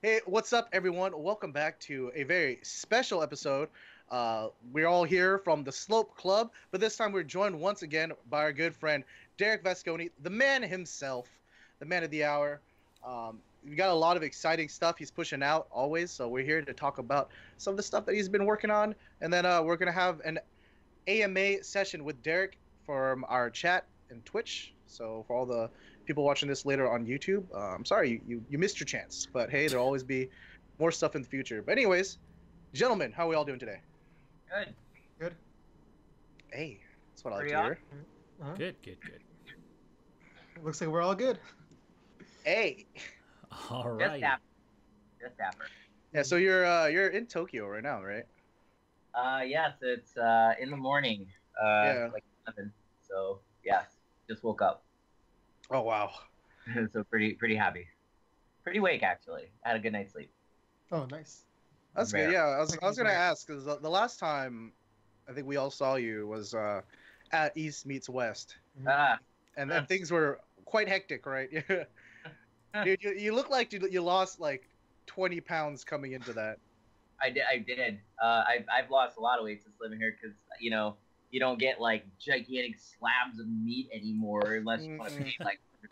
Hey, what's up, everyone? Welcome back to a very special episode. We're all here from the Slope Club, but this time we're joined once again by our good friend Derek Vasconi, the man himself, the man of the hour. We got a lot of exciting stuff he's pushing out always, so we're here to talk about some of the stuff that he's been working on, and then we're gonna have an AMA session with Derek from our chat and Twitch. So for all the people watching this later on YouTube, I'm sorry you missed your chance, but hey, there'll always be more stuff in the future. But anyways, gentlemen, how are we all doing today? Good. Good. Hey, that's what I like Pretty to hear. Uh-huh. Good. Looks like we're all good. Hey, All Just right. after. Just after. yeah. So you're in Tokyo right now, right? Yes, it's in the morning. Yeah. Like 11. So yes, just woke up. Oh wow. So pretty happy. Pretty awake actually. I had a good night's sleep. Oh, nice. That's Rare. good. Yeah, I was gonna ask because the last time I think we all saw you was at East Meets West, Ah, and then things were quite hectic, right? Dude, you look like you lost like 20 pounds coming into that. I did. I've lost a lot of weight since living here because you don't get like gigantic slabs of meat anymore unless you want to pay like $100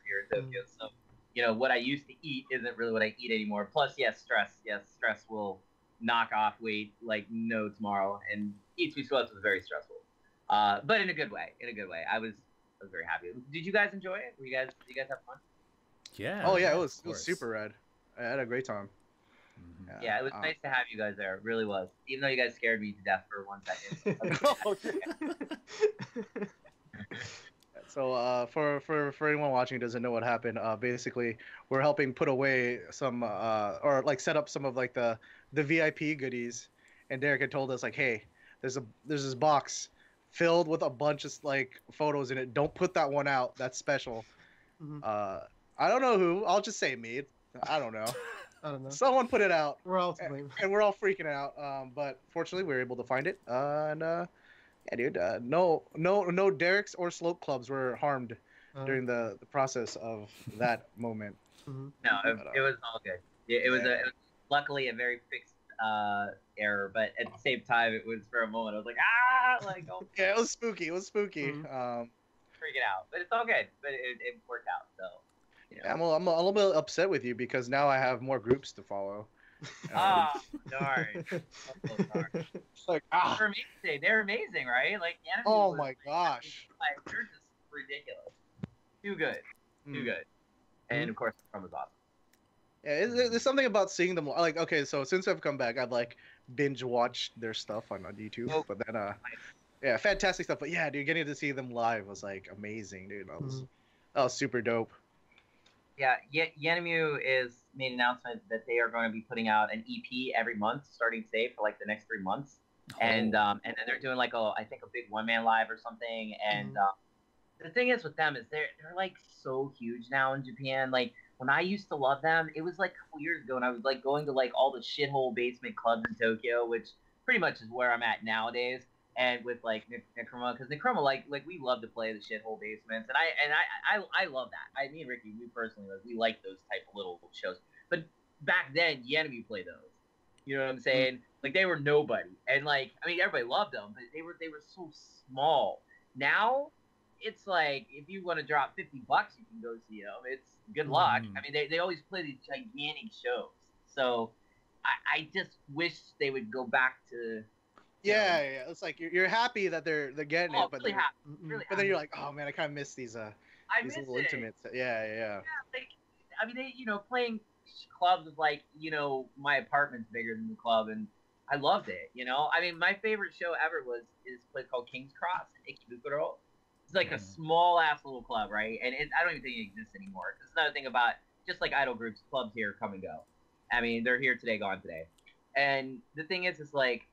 here in Tokyo. So what I used to eat isn't really what I eat anymore. Plus, yes, stress will knock off weight like no tomorrow. And Eat Sweet West was very stressful, but in a good way. I was very happy. Did you guys enjoy it? Did you guys have fun? Yeah. Oh yeah, it of was course. super rad. I had a great time. Mhm. Yeah, it was nice to have you guys there. It really was. Even though you guys scared me to death for 1 second. So for anyone watching who doesn't know what happened, basically we're helping put away some or like set up some of like the VIP goodies, and Derek had told us like, hey, there's this box filled with a bunch of like photos in it. Don't put that one out. That's special. Mhm. I don't know who. I'll just say me. I don't know. I don't know. Someone put it out. We're all to blame. And we're all freaking out. But fortunately, we were able to find it. Yeah, dude. No Derek's or Slope clubs were harmed during the process of that moment. Mhm. No, it was all good. It was Yeah. it was luckily a very fixed error, but at the same time, it was for a moment. I was like, like oh, Yeah, it was spooky. It was spooky. Mhm. freaking out. But it's all good. But it worked out. So. Yeah, I'm a little bit upset with you because now I have more groups to follow. Ah, darn. I'm so sorry. It's like ah. They're amazing, right? Like the anime Oh was, my gosh. like, they're just ridiculous. Too good. Too Mm. good. And of course, the film was awesome. Yeah, there's something about seeing them like okay. So since I've come back, I've like binge watched their stuff on YouTube. Oh. But then yeah, fantastic stuff. But yeah, dude, getting to see them live was like amazing, dude. That was super dope. Yeah, Yanemu is made an announcement that they are going to be putting out an EP every month starting today for like the next 3 months, and then they're doing like I think a big one-man live or something. And the thing is with them is they're like so huge now in Japan. Like when I used to love them, it was like a couple years ago, and I was like going to like all the shithole basement clubs in Tokyo, which pretty much is where I'm at nowadays. And with like Necroma, because Necroma like we love to play the shithole basements, and I love that. Me and Ricky, we personally we like those type of little shows. But back then, Yanemi played those. You know what I'm saying? Like they were nobody, and like everybody loved them, but they were so small. Now it's like if you want to drop $50, you can go see them. It's good luck. They always play these gigantic shows, so I just wish they would go back to. Yeah, it's like you're happy that they're getting it, but really then, happy. Really but then you're like, oh man, I kind of miss these little intimates. Yeah. Like, they playing clubs with like my apartment's bigger than the club, and I loved it. My favorite show ever is a place called King's Cross in Ikebukuro. It's like a small ass little club, right? And I don't even think it exists anymore. That's another thing about just like idol groups, clubs here come and go. They're here today, gone today. And the thing is like.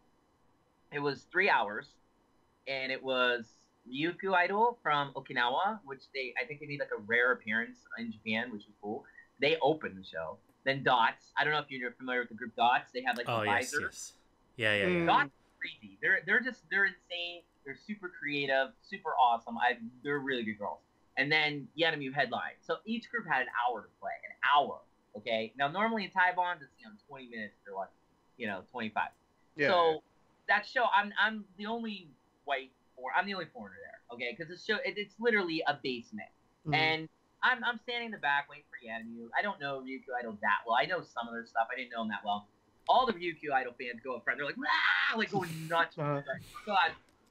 It was 3 hours, and it was Ryukyu Idol from Okinawa, which I think they made like a rare appearance in Japan, which was cool. They opened the show. Then Dots. I don't know if you're familiar with the group Dots. They have like a visor. Yes. Yeah. Dots are crazy. They're insane. They're super creative, super awesome. They're really good girls. And then Yanemu headline. So each group had an hour to play. An hour. Okay, now normally in Thai bonds it's 20 minutes or like 25. Yeah. So that show, I'm the only I'm the only foreigner there. Okay, because the show it's literally a basement, and I'm standing in the back waiting for Yanamu. I don't know Ryukyu Idol that well. I know some of their stuff. I didn't know them that well. All the Ryukyu Idol fans go up front. They're like, "Wah!" Like going nuts. God,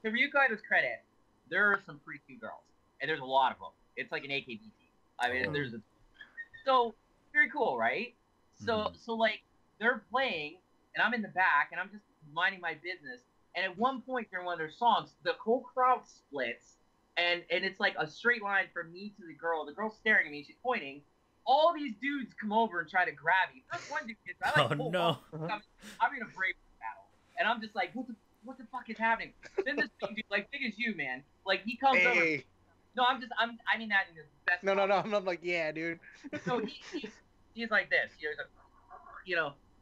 to Ryukyu Idol's credit, there are some pretty cute girls, and there's a lot of them. It's like an AKB team. I mean, so very cool, right? So like they're playing, and I'm in the back, and I'm just minding my business. And at one point during one of their songs, the whole crowd splits, and it's like a straight line from me to the girl. The girl's staring at me, she's pointing. All these dudes come over and try to grab me. First one dude gets, I like, I'm in a brave battle, and I'm just like, what the fuck is happening? Then this big dude, like big as you, man, like he comes over. No, I mean that in the best. No, I'm like, yeah, dude. So he's like this,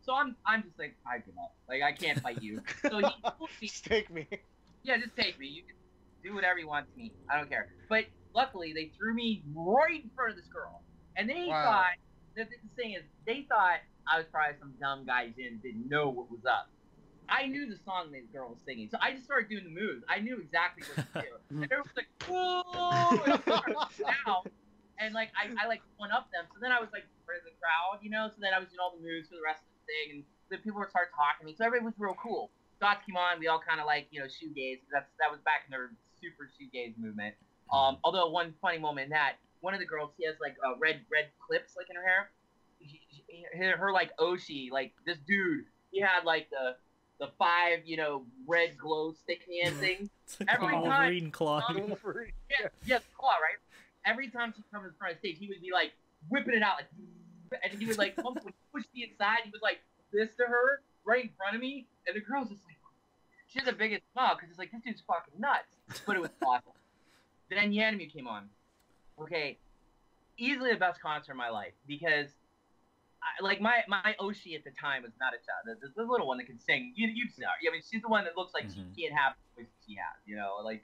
So I'm just like, I give up. Like I can't fight you. So he just take me. Yeah, just take me. You can do whatever you want to me. I don't care. But luckily, they threw me right in front of this girl, and they thought the thing is, they thought I was probably some dumb guy who didn't know what was up. I knew the song this girl was singing, so I just started doing the moves. I knew exactly what to do. And everyone was like, whoa! And I started down, and like I like one up them. So then I was like part of the crowd, So then I was doing all the moves for the rest of the thing, and then people would start talking to me. So everybody was real cool. Dots came on, we all kind of like shoegaze. That was back in their super shoegaze movement. Although one funny moment in that, one of the girls, she has like red clips like in her hair. Her like Oshi, like this dude, he had like the 5 red glow stick hand thing. Every time claw. yeah, claw, right? Every time she comes in front of stage, he would be like whipping it out, like, and he would like push me inside. He was like this to her right in front of me, and the girl's just like, she had the biggest smile because it's like, this dude's fucking nuts. But it was awesome. Then Yanamu came on. Okay, easily the best concert of my life because my Oshi at the time was not a child. The little one that can sing. You know, I mean, she's the one that looks like she can't have the voice she has. Like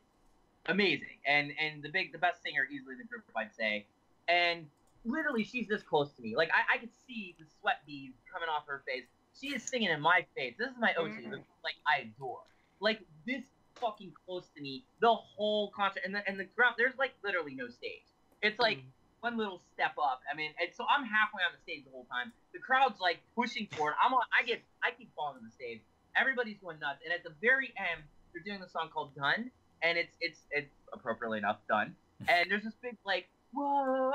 amazing. And the best singer easily in the group, I'd say. And literally, she's this close to me. Like I could see the sweat beads coming off her face. She is singing in my face. This is my Oshi. Like I adore. Like this fucking close to me the whole concert. And the ground. There's like literally no stage. It's like one little step up. I mean, and so I'm halfway on the stage the whole time. The crowd's like pushing forward. I keep falling on the stage. Everybody's going nuts. And at the very end, they're doing the song called "Done," and it's appropriately enough done. And there's this big like whoa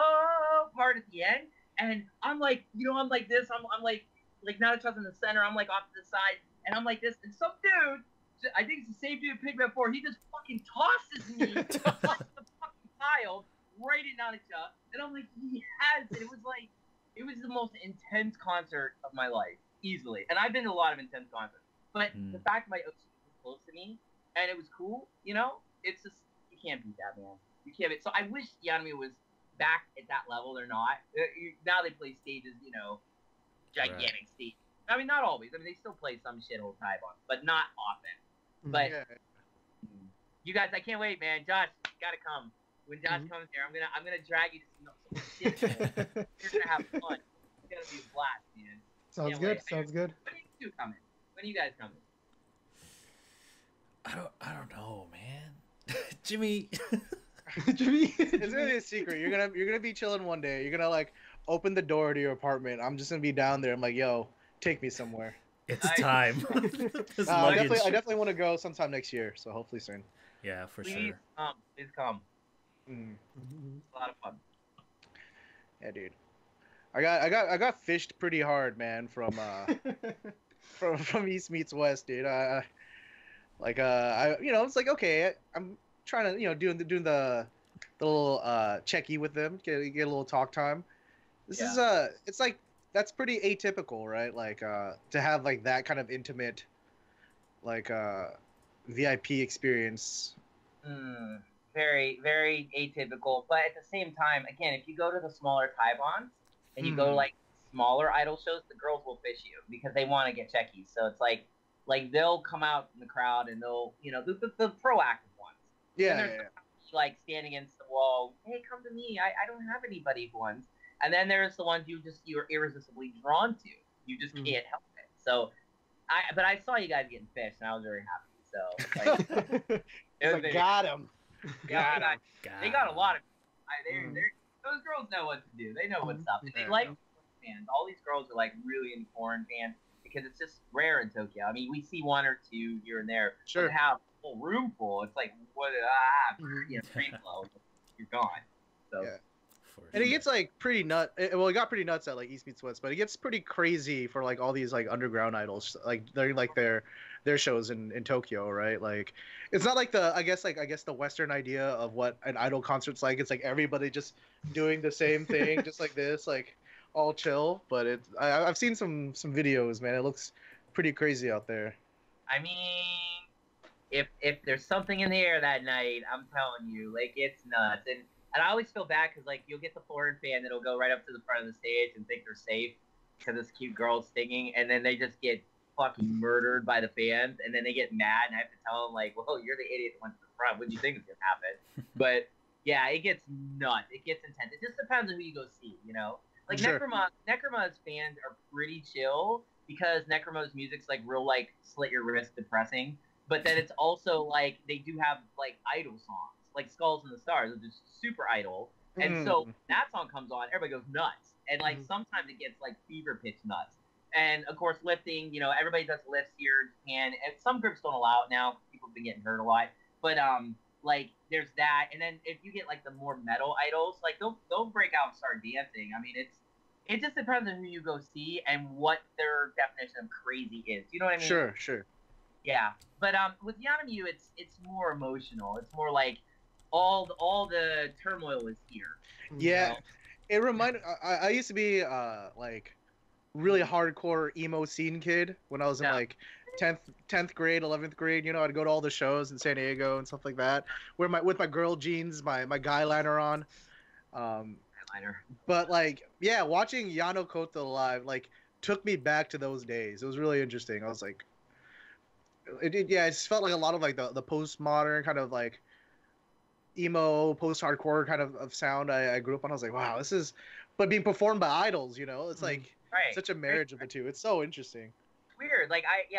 part at the end, and I'm like, I'm like this. I'm like Natachas in the center. I'm like off to the side, and I'm like this. And some dude, I think it's the same dude Pigment 4. He just fucking tosses me off the fucking tile. Right at Nanacha, and I'm like, yes! And it was the most intense concert of my life, easily. And I've been to a lot of intense concerts, but the fact my Oshi was close to me, and it was cool, it's just, you can't beat that, man. You can't beat. So I wish Yanamu was back at that level or not. Now they play stages, gigantic stages. I mean, not always. I mean, they still play some shithole Thai bonds, but not often. But you guys, I can't wait, man. Josh, you gotta come. When Josh comes here, I'm gonna drag you to some shit. You're gonna have fun. It's gonna be a blast, man. Sounds good. Sounds good. When are you two coming? When are you guys coming? I don't know, man. Jimmy. Jimmy. It's gonna be a secret. You're gonna be chilling one day. You're gonna like open the door to your apartment. I'm just gonna be down there. I'm like, yo, take me somewhere. It's time. I definitely want to go sometime next year. So hopefully soon. Yeah, for Please sure. Please come. Mm. It's a lot of fun. Yeah, dude. I got fished pretty hard, man, from from East meets West, dude. It's like, okay, I'm trying to, doing the little checky with them, get a little talk time. This is it's like that's pretty atypical, right? Like to have like that kind of intimate like VIP experience. Very, very atypical. But at the same time, again, if you go to the smaller Thai bonds and you go like smaller idol shows, the girls will fish you because they want to get checkies. So it's like they'll come out in the crowd and they'll, the proactive ones. Yeah. Like standing against the wall. Hey, come to me. I don't have anybody ones. and then there's the ones you're irresistibly drawn to. You just can't help it. So, but I saw you guys getting fish, and I was very happy. So, like, It's like, got him. yeah, Got him. they got a lot of. Those girls know what to do. They know what's up. And they like fans. All these girls are like really into foreign fans because it's just rare in Tokyo. I mean, we see one or two here and there. Sure. But to have a whole room full, it's like train flow, you're gone. So. Yeah. And it gets like pretty well, it got pretty nuts at like East Meets West, but it gets pretty crazy for like all these like underground idols, like they're like their shows in Tokyo, right? Like it's not like I guess the Western idea of what an idol concert's like. It's like everybody just doing the same thing, just like this, like all chill. But I've seen some videos, man. It looks pretty crazy out there. I mean, if there's something in the air that night, I'm telling you, like it's nuts. And I always feel bad because, like, you'll get the foreign fan that'll go right up to the front of the stage and think they're safe because this cute girl's singing, and then they just get fucking murdered by the fans, and then they get mad, and I have to tell them, like, well, you're the idiot that went to the front. What do you think is going to happen? But, yeah, it gets nuts. It gets intense. It just depends on who you go see, you know? Like, sure. Necroma's fans are pretty chill because Necroma's music's, like, real, like, slit your wrist depressing. But then it's also, like, they do have, like, idol songs. Like Skulls and the Stars, which is super idol. And so that song comes on, everybody goes nuts. And like sometimes it gets like fever pitch nuts. And of course lifting, you know, everybody does lifts here in Japan. And some groups don't allow it now. People have been getting hurt a lot. But like there's that. And then if you get like the more metal idols, like they'll break out and start dancing. I mean it just depends on who you go see and what their definition of crazy is. You know what I mean? Sure. Yeah. But with Yanamiu it's more emotional. It's more like all the turmoil is here. Yeah, know? It reminded. I used to be like really hardcore emo scene kid when I was in like 10th grade, 11th grade. You know, I'd go to all the shows in San Diego and stuff like that. With my girl jeans, my guy liner on. But like, yeah, watching Yano Koto live like took me back to those days. It was really interesting. I was like, it just felt like a lot of like the postmodern kind of like emo post-hardcore kind of sound I grew up on. I was like, wow, this is, but being performed by idols, you know, it's like such a marriage of the two. It's so interesting. Weird. Like I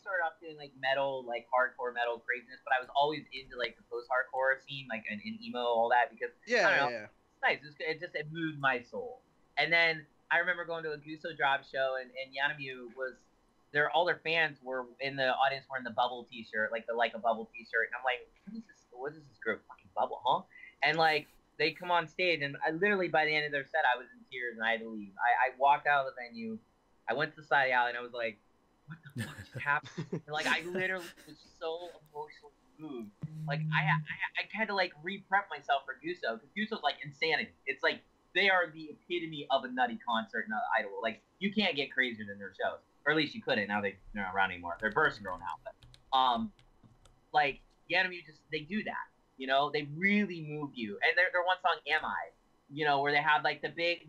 started off doing like metal, like hardcore metal craziness, but I was always into like the post-hardcore scene, like in emo, all that, because I don't know, it's nice. It moved my soul. And then I remember going to a Guso Drop show, and Yanamiu was there. All their fans were in the audience wearing the Bubble T-shirt, like a Bubble T-shirt, and I'm like, what is this group? Fucking Bubble, huh? And like they come on stage, and I literally by the end of their set, I was in tears and I had to leave. I walked out of the venue, I went to the side of the alley, and I was like, what the fuck just happened? And like I literally was so emotionally moved. Like I had to like re-prep myself for Guso, because Guso's like insanity. It's like they are the epitome of a nutty concert, not idol. Like you can't get crazier than their shows, or at least you couldn't. Now they're not around anymore. They're Burst Girl now, but like. Yanamiu they do that, you know, they really move you. And their one song, Am I, you know, where they have like the huge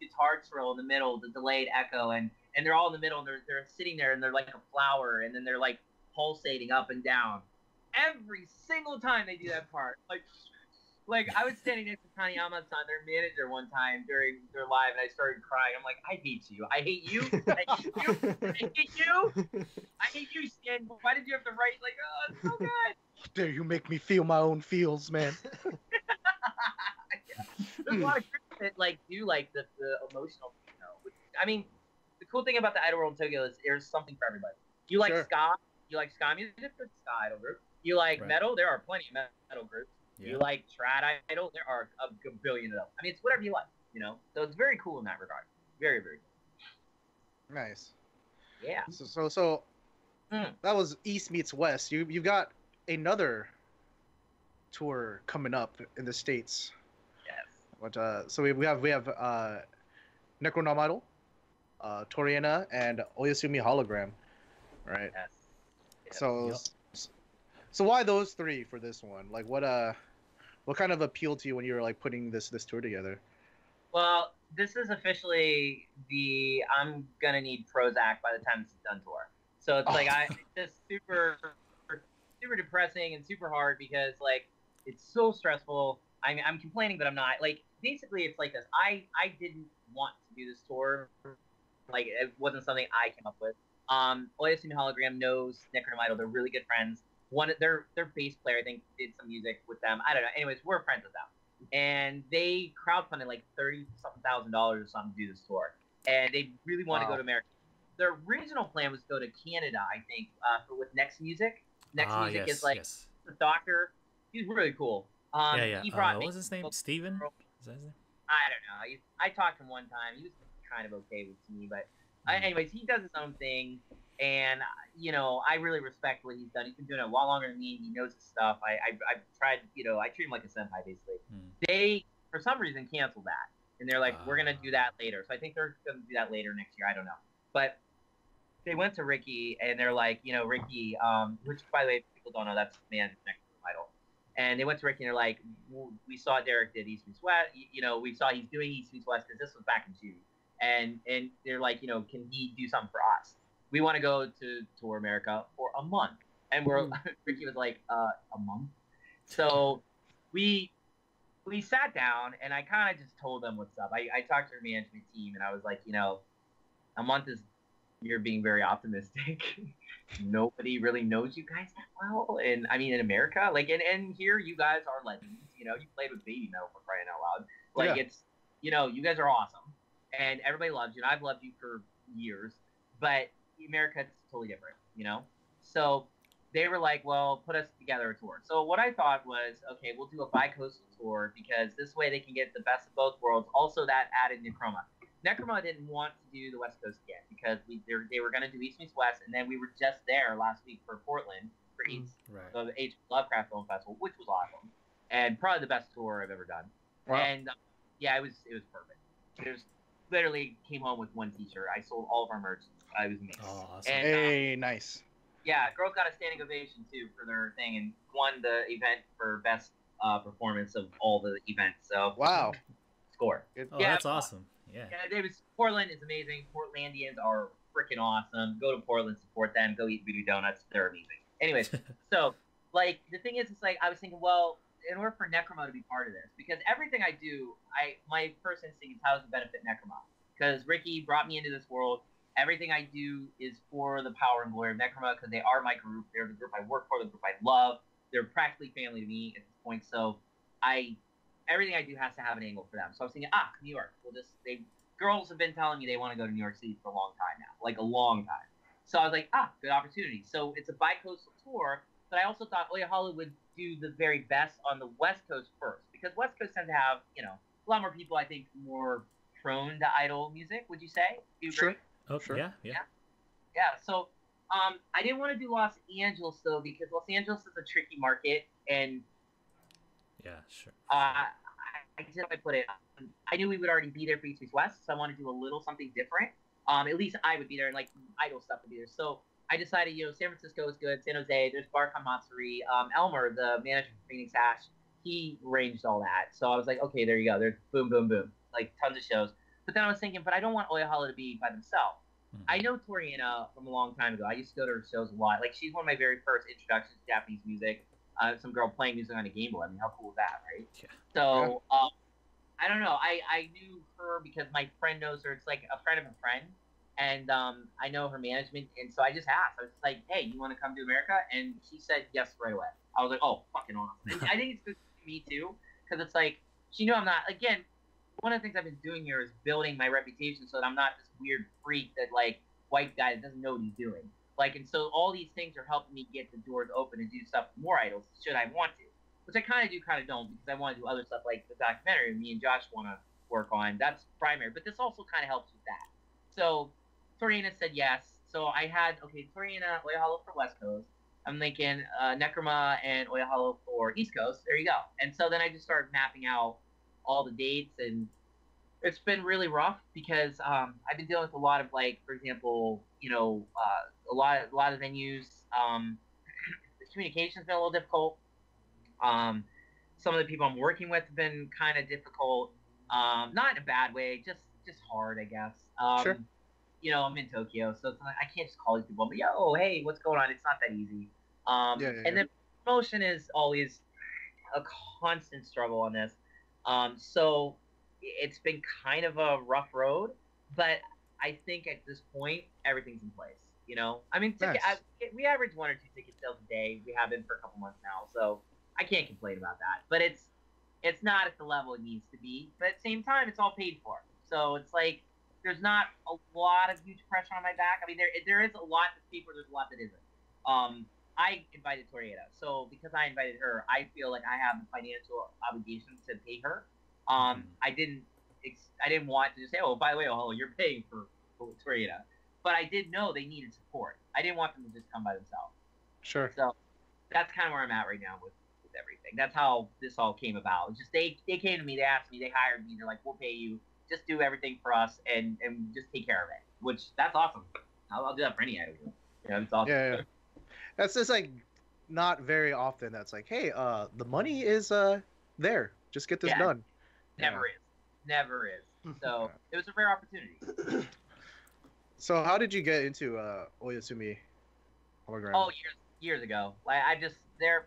guitar trill in the middle, the delayed echo, and they're all in the middle, and they're sitting there, and they're like a flower, and then they're like pulsating up and down. Every single time they do that part, like I was standing next to Taniyama-san, their manager, one time during their live, and I started crying. I'm like, I hate you. I hate you. I hate you. I hate you. I hate you, Stan. Why did you have to write like, oh, it's so good? Dare you make me feel my own feels, man. Yeah. There's a lot of groups that like do like the emotional, you know. I mean, the cool thing about the idol world in Tokyo is there's something for everybody. You like ska? You like ska music? There's a ska idol group. You like metal? There are plenty of metal groups. Yeah. You like trad idol? There are a billion of them. I mean, it's whatever you like, you know. So it's very cool in that regard. Very, very cool. Nice. Yeah. So that was East Meets West. You've got another tour coming up in the States. Yes. But so we have Necronom Idol, Toriena, and Oyasumi Hologram, right? Yes. So why those three for this one? Like what kind of appealed to you when you were like putting this tour together? Well, this is officially the I'm gonna need Prozac by the time it's done tour. So it's like it's just super depressing and super hard because like it's so stressful. I'm complaining, but I'm not. Like, basically, it's like this. I didn't want to do this tour. Like, it wasn't something I came up with. Oyasumi Hologram knows Necronom Idol. They're really good friends. Their bass player, I think, did some music with them. I don't know. Anyways, we're friends with them, and they crowdfunded like $30-something thousand or something to do this tour, and they really want to go to America. Their original plan was to go to Canada, I think, with Next Music. Next Music is like the doctor. He's really cool. He brought what was his name? Steven? Is that his name? I don't know. I talked to him one time. He was kind of okay with me, but anyways, he does his own thing, and I really respect what he's done. He's been doing it a lot longer than me. He knows his stuff. I've tried, I treat him like a senpai basically. They, for some reason, canceled that, and they're like, we're gonna do that later. So I think they're gonna do that later next year. I don't know, but they went to Ricky, and they're like, Ricky, which by the way, people don't know, that's the man next to the title. And they went to Ricky, and they're like, we saw Derek did East Meets West. We saw he's doing East Meets West because this was back in June. And they're like, can he do something for us? We want to go to tour America for a month. And Ricky was like, a month? So we sat down, and I kind of just told them what's up. I talked to our management team, and I was like, a month is, you're being very optimistic. Nobody really knows you guys that well. And I mean, in America, like, and here you guys are legends. You played with Baby Metal, for crying out loud. Like, it's, you guys are awesome. And everybody loves you, and I've loved you for years. But America, it's totally different, So they were like, well, put us together a tour. So what I thought was, okay, we'll do a bi-coastal tour, because this way they can get the best of both worlds. Also, that added Necroma. Necroma didn't want to do the West Coast again, because they were going to do East Meets West, and then we were just there last week for Portland for the H Lovecraft Film Festival, which was awesome, and probably the best tour I've ever done. Wow. And it was perfect. There's literally came home with one T-shirt. I sold all of our merch. I was amazing. Oh, awesome. And, hey, nice. Yeah, girls got a standing ovation too for their thing, and won the event for best performance of all the events. So wow, score. Oh, yeah, that's awesome. Yeah, Portland is amazing. Portlandians are freaking awesome. Go to Portland, support them. Go eat voodoo donuts. They're amazing. Anyways, so like the thing is, it's like I was thinking, well, in order for Necroma to be part of this, because everything I do, my first instinct is how does it benefit Necroma? Because Ricky brought me into this world. Everything I do is for the power and glory of Necroma, because they are my group. They're the group I work for, the group I love. They're practically family to me at this point. So everything I do has to have an angle for them. So I was thinking, New York. Girls have been telling me they want to go to New York City for a long time now, like a long time. So I was like, good opportunity. So it's a bi-coastal tour, but I also thought Oyahalo would do the very best on the West Coast first, because West Coast tends to have, a lot more people, I think, more prone to idol music, would you say? Do you agree? Sure. Oh, sure. Yeah. Yeah, so I didn't want to do Los Angeles, though, because Los Angeles is a tricky market, and yeah, sure. I put it. I knew we would already be there for East Meets West, so I wanted to do a little something different. At least I would be there, and like idol stuff would be there. So I decided, San Francisco is good. San Jose, there's Barcon Matsuri. Elmer, the manager for Phoenix Ash, he arranged all that. So I was like, okay, there you go. There's boom, boom, boom, like tons of shows. But then I was thinking, but I don't want Oyahalo to be by themselves. Mm-hmm. I know Toriena from a long time ago. I used to go to her shows a lot. Like, she's one of my very first introductions to Japanese music. Some girl playing music on a Game Boy. I mean, how cool is that, right? Yeah. So, I don't know. I knew her because my friend knows her. It's like a friend of a friend. And I know her management. And so I just asked. I was like, hey, you want to come to America? And she said yes right away. I was like, oh, fucking awesome. And I think it's good for me, too. Because it's like, she knew I'm not, again, one of the things I've been doing here is building my reputation so that I'm not this weird freak that, like, white guy that doesn't know what he's doing. Like, and so all these things are helping me get the doors open and do stuff with more idols, should I want to. Which I kind of do, kind of don't, because I want to do other stuff like the documentary me and Josh want to work on. That's primary. But this also kind of helps with that. So Toriena said yes. So I had, Toriena, Oyahalo for West Coast. I'm thinking Necroma and Oyahalo for East Coast. There you go. And so then I just started mapping out all the dates, and it's been really rough because I've been dealing with a lot of, like, for example, a lot of venues. The communication's been a little difficult. Some of the people I'm working with have been kind of difficult. Not in a bad way, just hard, I guess. Sure. I'm in Tokyo, so it's like, I can't just call these people. But yo, hey, what's going on? It's not that easy. And then promotion is always a constant struggle on this. So it's been kind of a rough road, but I think at this point everything's in place. I mean, Nice. we average 1 or 2 ticket sales a day. We have been for a couple months now, so I can't complain about that. But it's not at the level it needs to be. But at the same time, it's all paid for. So it's like there's not a lot of huge pressure on my back. I mean, there is a lot that's paid for. There's a lot that isn't. I invited Toriena, so because I invited her, I feel like I have the financial obligation to pay her. I didn't want to just say, oh, by the way, you're paying for Toriena, but I did know they needed support. I didn't want them to just come by themselves. Sure. So that's kind of where I'm at right now with everything. That's how this all came about. It's just they came to me, they asked me, they hired me, they're like, we'll pay you, just do everything for us and just take care of it. Which that's awesome. I'll do that for any idol. It's awesome. Yeah. That's just like not very often. That's like, hey, the money is there. Just get this done. Never is. So it was a rare opportunity. So how did you get into Oyasumi Hologram? Oh, years ago. Like they're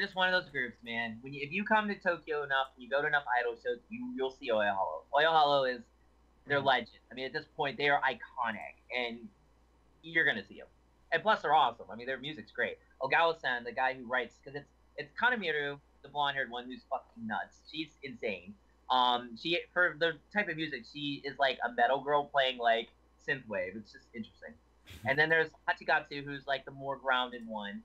just one of those groups, man. If you come to Tokyo enough, and you go to enough idol shows, you'll see Oya Hollow. Oya Hollow is their legend. I mean, at this point, they are iconic, and you're gonna see them. And plus, they're awesome. I mean, their music's great. Ogawa-san, the guy who writes, because it's Kanemiru, the blonde-haired one, who's fucking nuts. She's insane. She for the type of music, she is like a metal girl playing like synthwave. It's just interesting. And then there's Hachigatsu, who's like the more grounded one.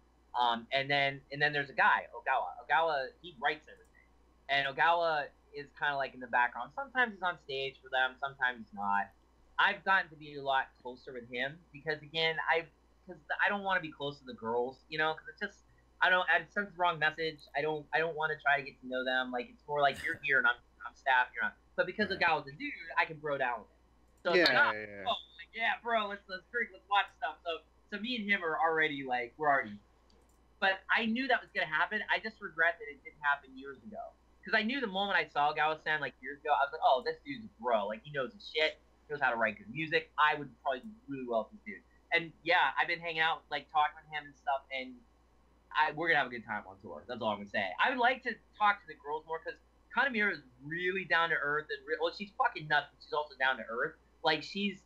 And then there's a guy, Ogawa. Ogawa, he writes everything, and Ogawa is kind of like in the background. Sometimes he's on stage for them, sometimes he's not. I've gotten to be a lot closer with him because again, because I don't want to be close to the girls, because it's just it sends the wrong message. I don't want to try to get to know them. Like it's more like you're here and I'm staff, you're not. But because Ogawa's a dude, I can bro down with him. So it's bro, let's drink, let's watch stuff. So me and him are already like we're already. But I knew that was gonna happen. I just regret that it didn't happen years ago. Because I knew the moment I saw Ogawa-san like years ago, I was like, oh, this dude's a bro. Like he knows his shit, knows how to write good music. I would probably do really well with this dude. And yeah, I've been hanging out, like talking with him and stuff, and we're gonna have a good time on tour. That's all I'm gonna say. I would like to talk to the girls more because Kanemiru is really down to earth and she's fucking nuts, but she's also down to earth. Like she's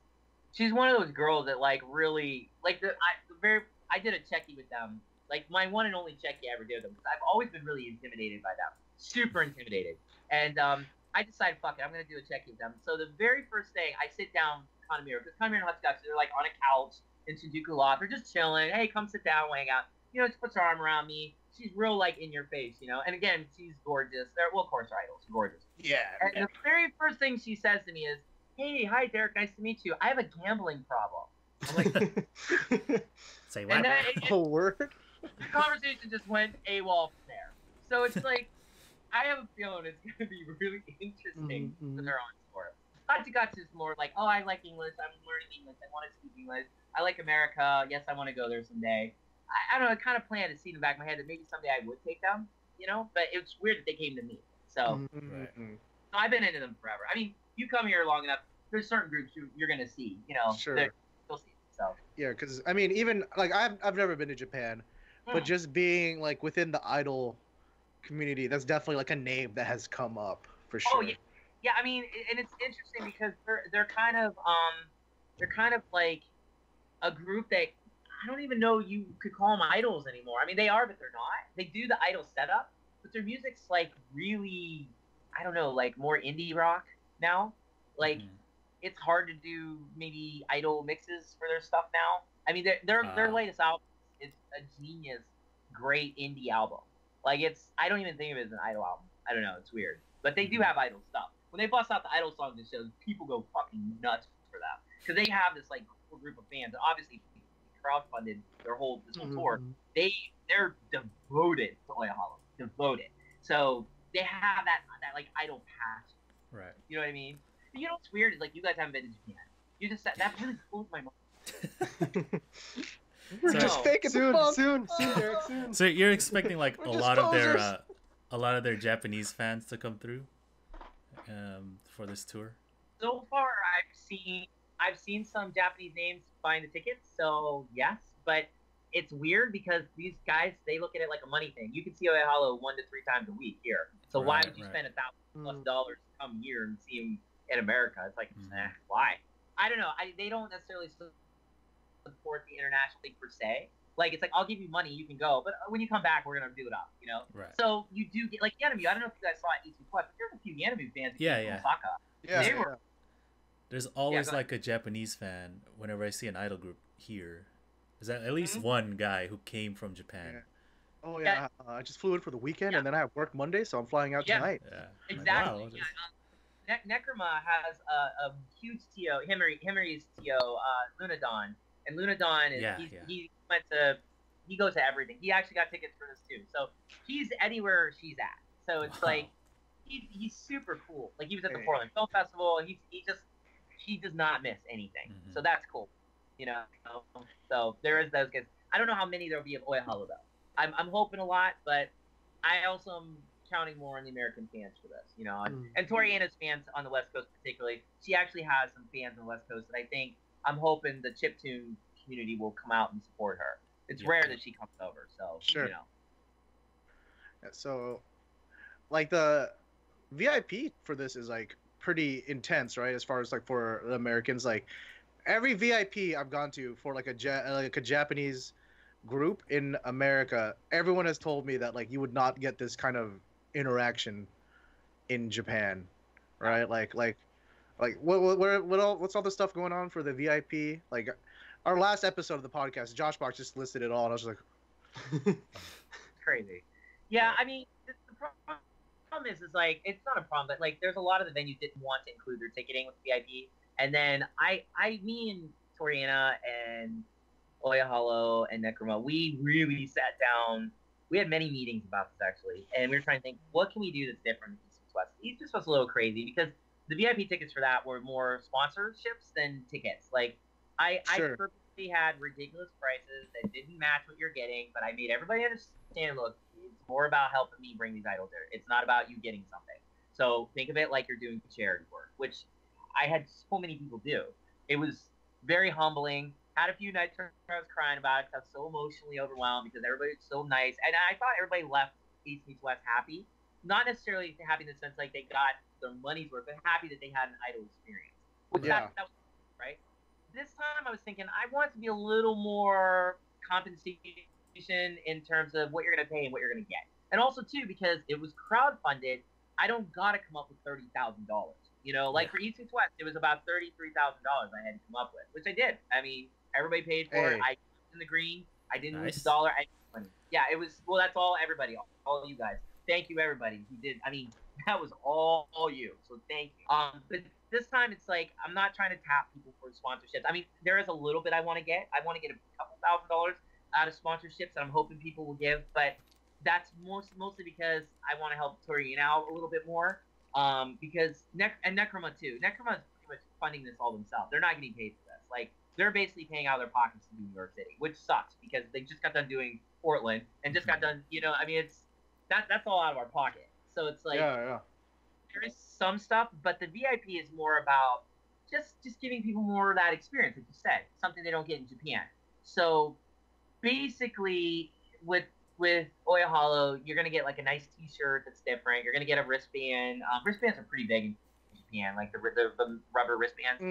one of those girls that like really like I did a checky with them, like my one and only checky I ever did with them. I've always been really intimidated by them, super intimidated, and I decided fuck it, I'm gonna do a checky with them. So the very first day I sit down Kanemiru because Kanemiru and Hachigatsu, they're like on a couch in Shinjuku Loft. They're just chilling. Hey, come sit down, hang out. She puts her arm around me. She's real like in your face, And again, she's gorgeous. Well, of course, her idol's gorgeous. Yeah. And the very first thing she says to me is, "Hey, hi, Derek. Nice to meet you. I have a gambling problem." I'm like, say what? A word? The conversation just went AWOL from there. So it's like, I have a feeling it's going to be really interesting when they're on tour. Hachigatsu is more like, oh, I like English. I'm learning English. I want to speak English. I like America. Yes, I want to go there someday. I don't know. I kind of planned to see in the back of my head that maybe someday I would take them, But it's weird that they came to me. So, so I've been into them forever. I mean, you come here long enough, there's certain groups you're going to see, Sure. You'll see. So. Yeah, because, I mean, even, like, I've never been to Japan, but just being, like, within the idol community, that's definitely, like, a name that has come up, for sure. Oh, yeah. Yeah, I mean, and it's interesting because they're kind of like a group that I don't even know you could call them idols anymore. I mean, they are, but they're not. They do the idol setup, but their music's like really, I don't know, like more indie rock now. Like it's hard to do maybe idol mixes for their stuff now. I mean, their latest album is a genius, great indie album. Like I don't even think of it as an idol album. I don't know, it's weird, but they do have idol stuff. When they bust out the idol songs and shows, people go fucking nuts for them because they have this like cool group of fans. And obviously, crowdfunded this whole tour. They're devoted to Oya Hollow, devoted. So they have that like idol passion. Right. You know what I mean? But what's weird is like you guys haven't been to Japan. You just that really blows my mind. We're just faking soon, Derek, soon. So you're expecting like a lot of their Japanese fans to come through for this tour? So far, I've seen some Japanese names buying the tickets, so yes. But it's weird because these guys, they look at it like a money thing. You can see Oyahalo 1 to 3 times a week here. So why would you spend $1,000+ to come here and see him in America? It's like, why? I don't know. They don't necessarily support the international league per se. Like, it's like, I'll give you money, you can go, but when you come back, we're gonna do it up, you know. Right. So you do get like Yanemu. I don't know if you guys saw it E2 Plus, but there's a few Yanemu fans. Yeah. Osaka. Yeah. They were. There's always like a Japanese fan whenever I see an idol group here. There's at least one guy who came from Japan. Yeah. Oh yeah, I just flew in for the weekend, and then I have work Monday, so I'm flying out tonight. Yeah, exactly. Like, wow, Necroma has a huge TO, Himari's TO, Lunadon, and Lunadon is he goes to everything. He actually got tickets for this too, so he's anywhere she's at. So it's like he's super cool. Like he was at the Portland Film Festival, and he does not miss anything. So that's cool, you know. So there is those guys. I don't know how many there'll be of Oyahalo though. I'm hoping a lot, but I also am counting more on the American fans for this, you know. And Toriena's fans on the West Coast particularly, she actually has some fans on the West Coast that I'm hoping the chiptune community will come out and support her. It's rare that she comes over, so sure. You know. Yeah, so, like the VIP for this is like pretty intense, right? As far as like for the Americans, like every VIP I've gone to for like a Japanese group in America, everyone has told me that like you would not get this kind of interaction in Japan, right? Like what's all the stuff going on for the VIP? Like our last episode of the podcast, Josh Box just listed it all, and I was like, it's crazy. Yeah, I mean, the problem is like it's not a problem, but like there's a lot of the venues didn't want to include their ticketing with VIP, and then me and Toriena and Oyahalo and Necroma, we really sat down. We had many meetings about this actually, and we were trying to think, what can we do that's different in East West? East West was a little crazy because the VIP tickets for that were more sponsorships than tickets. Like I purposely had ridiculous prices that didn't match what you're getting, but I made everybody understand, look, it's more about helping me bring these idols there. It's not about you getting something. So think of it like you're doing charity work, which I had so many people do. It was very humbling. Had a few nights where I was crying about it because I was so emotionally overwhelmed because everybody was so nice. And I thought everybody left East meets West happy. Not necessarily happy in the sense like they got their money's worth, but happy that they had an idol experience. Which that was right. This time I was thinking I want it to be a little more compensation in terms of what you're going to pay and what you're going to get. And also, too, because it was crowdfunded, I don't got to come up with $30,000. You know, like for East meets West, it was about $33,000 I had to come up with, which I did. I mean, everybody paid for it. I was in the green. I didn't lose a dollar. I money. Yeah, it was. Well, that's all. Everybody, all you guys. Thank you, everybody who did. I mean, that was all you. So thank you. But this time it's like I'm not trying to tap people for sponsorships. I mean, there is a little bit I want to get. I want to get a couple $1,000s out of sponsorships that I'm hoping people will give. But that's mostly because I want to help Toriena out a little bit more. Because Necroma too. Necroma is pretty much funding this all themselves. They're not getting paid for this. Like they're basically paying out of their pockets to do New York City, which sucks because they just got done doing Portland and just got done. You know, I mean, that's all out of our pocket. So it's like there is some stuff, but the VIP is more about just giving people more of that experience, like you said, something they don't get in Japan. So basically, with Oyahalo, you're gonna get like a nice T-shirt that's different. You're gonna get a wristband. Wristbands are pretty big in Japan, like the rubber wristbands.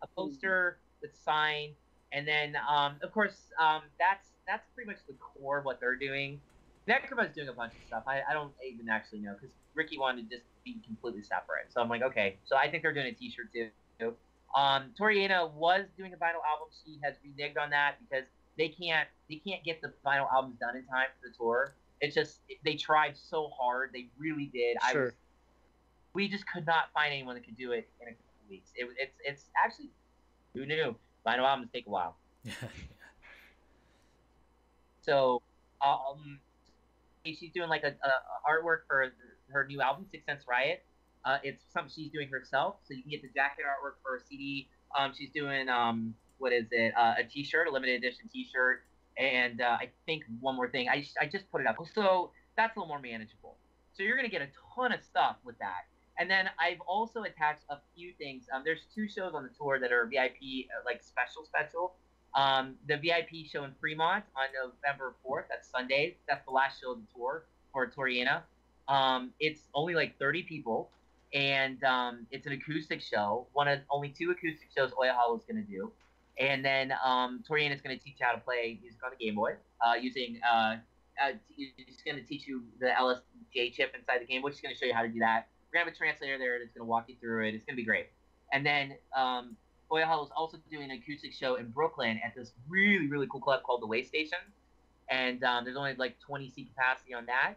A poster with sign, and then of course that's pretty much the core of what they're doing. Necroma's doing a bunch of stuff. I don't even actually know because Ricky wanted to just be completely separate. So I'm like, okay. So I think they're doing a T-shirt too. Toriena was doing a vinyl album. She has reneged on that because they can't get the vinyl albums done in time for the tour. It's just they tried so hard. They really did. Sure. We just could not find anyone that could do it in a couple of weeks. It's actually, who knew? Vinyl albums take a while. So she's doing like a artwork for her new album, Six Sense Riot. It's something she's doing herself, so you can get the jacket artwork for a CD. She's doing what is it? A T-shirt, a limited edition T-shirt, and I think one more thing. I just put it up, so that's a little more manageable. So you're gonna get a ton of stuff with that. And then I've also attached a few things. There's 2 shows on the tour that are VIP, like special. The VIP show in Fremont on November 4th. That's Sunday. That's the last show of the tour for Toriena. It's only like 30 people, and it's an acoustic show. One of only 2 acoustic shows Oyahalo is going to do, and then Toriena is going to teach you how to play music on the Game Boy using. It's going to teach you the LSJ chip inside the Game Boy. She's going to show you how to do that. We're going to have a translator there that's going to walk you through it. It's going to be great. And then Oyahalo is also doing an acoustic show in Brooklyn at this really, really cool club called the Way Station. And there's only like 20 seat capacity on that.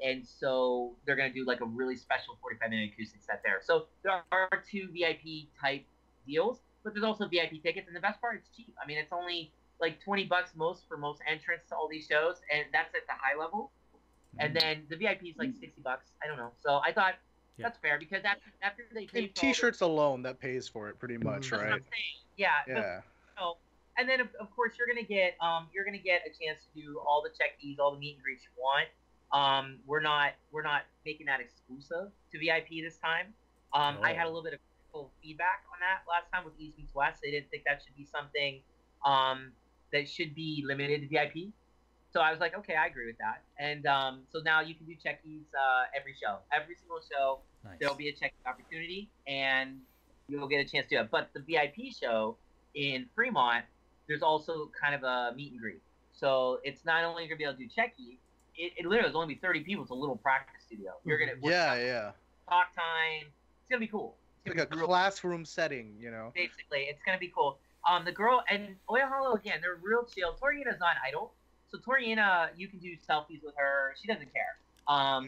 And so they're going to do like a really special 45-minute acoustic set there. So there are 2 VIP type deals, but there's also VIP tickets. And the best part, it's cheap. I mean, it's only like $20 most for most entrants to all these shows. And that's at the high level. And then the VIP is like $60. I don't know. So I thought that's fair because after they pay for t-shirts alone, that pays for it pretty much, right? What I'm saying. Yeah. But, and then of course you're gonna get a chance to do all the checkies, all the meet and greets you want. We're not making that exclusive to VIP this time. I had a little bit of critical feedback on that last time with East Meets West. They didn't think that should be something that should be limited to VIP. So I was like, okay, I agree with that. And so now you can do checkies every single show. Nice. There'll be a checking opportunity, and you'll get a chance to do it. But the VIP show in Fremont, there's also kind of a meet and greet. So it's not only going to be able to do checkies, it literally is only be 30 people. It's a little practice studio. You're going to talk time. It's going to be cool. It's like a classroom setting, you know. Basically, it's going to be cool. The girl and Oyahalo, again, they're real chill. Toriena's not idle. So Toriena, you can do selfies with her. She doesn't care.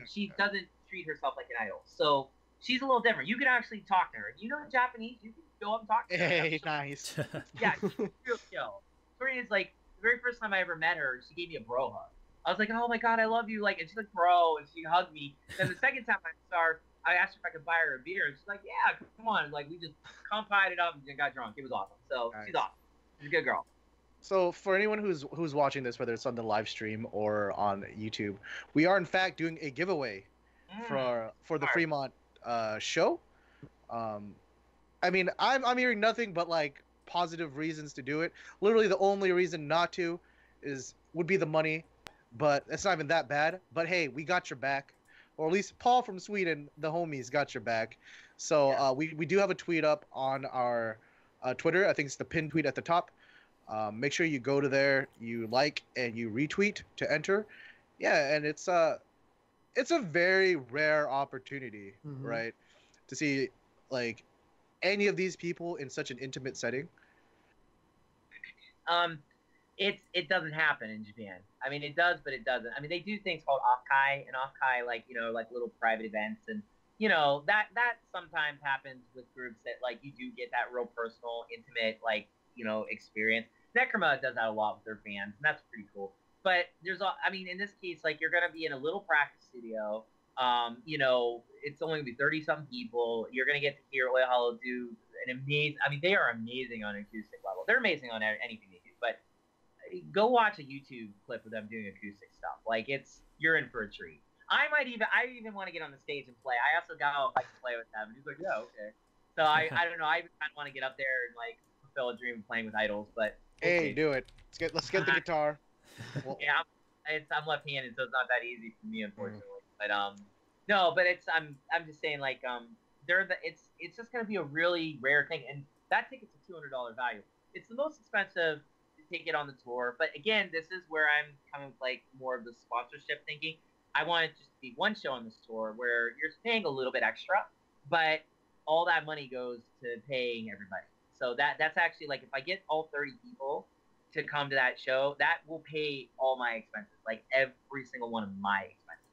She doesn't treat herself like an idol. So she's a little different. You can actually talk to her. If you know Japanese, you can go up and talk to her. Hey, nice. Yeah, she's real chill. Toriena's like, the very first time I ever met her, she gave me a bro hug. I was like, oh my God, I love you. Like, and she's like, bro, and she hugged me. Then the second time I saw her, I asked her if I could buy her a beer. And she's like, yeah, come on. Like, we just compied it up and got drunk. It was awesome. So nice. She's awesome. She's a good girl. So for anyone who's watching this, whether it's on the live stream or on YouTube, we are in fact doing a giveaway for the Fremont show. I mean, I'm hearing nothing but like positive reasons to do it. Literally, the only reason not to would be the money, but it's not even that bad. But hey, we got your back, or at least Paul from Sweden, the homies, got your back. So we do have a tweet up on our Twitter. I think it's the pinned tweet at the top. Make sure you go to there, you like and you retweet to enter. Yeah, and it's a very rare opportunity, right, to see like any of these people in such an intimate setting. It doesn't happen in Japan. I mean, it does, but it doesn't. I mean, they do things called offkai, and offkai, like, you know, like little private events, and you know that sometimes happens with groups that like you do get that real personal, intimate, like, you know, experience. Necroma does that a lot with their fans, and that's pretty cool. But I mean, in this case, like, you're gonna be in a little practice studio. You know, it's only gonna be 30-something people. You're gonna get to hear Oyahalo do an amazing. I mean, they are amazing on an acoustic level. They're amazing on anything they do. But go watch a YouTube clip of them doing acoustic stuff. Like, you're in for a treat. I even want to get on the stage and play. I also got if I can play with them. And he's like, yeah, okay. So I don't know. I kind of want to get up there and like fulfill a dream of playing with idols, but. Hey, do it. Let's get the guitar. Well, yeah, I'm left-handed, so it's not that easy for me, unfortunately. But no, but I'm just saying, like, it's just gonna be a really rare thing, and that ticket's a $200 value. It's the most expensive ticket on the tour, but again, this is where I'm coming with like more of the sponsorship thinking. I want it just to be one show on this tour where you're paying a little bit extra, but all that money goes to paying everybody. So that's actually, like, if I get all 30 people to come to that show, that will pay all my expenses, like every single one of my expenses.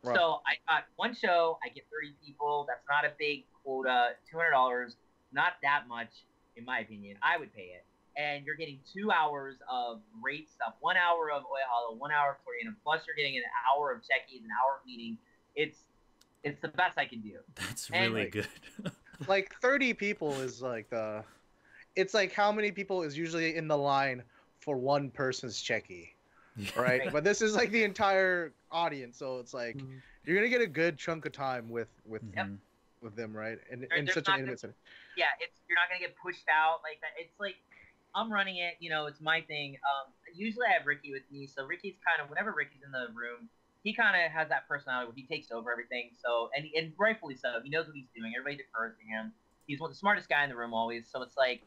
Right. So I got one show, I get 30 people. That's not a big quota, $200, not that much, in my opinion. I would pay it. And you're getting 2 hours of great stuff. 1 hour of Oyahalo, 1 hour of Toriena, plus you're getting an hour of checkies, an hour of meeting. It's the best I can do. That's really good. Like 30 people is like it's like how many people is usually in the line for one person's checkie, right? But this is like the entire audience, so it's like you're gonna get a good chunk of time with them, right? And in such an intimate setting. Yeah, you're not gonna get pushed out like that. It's like I'm running it. You know, it's my thing. Usually I have Ricky with me, so Ricky's kind of whenever Ricky's in the room, he kind of has that personality where he takes over everything. So and rightfully so, he knows what he's doing. Everybody defers to him. He's one of the smartest guy in the room always. So it's like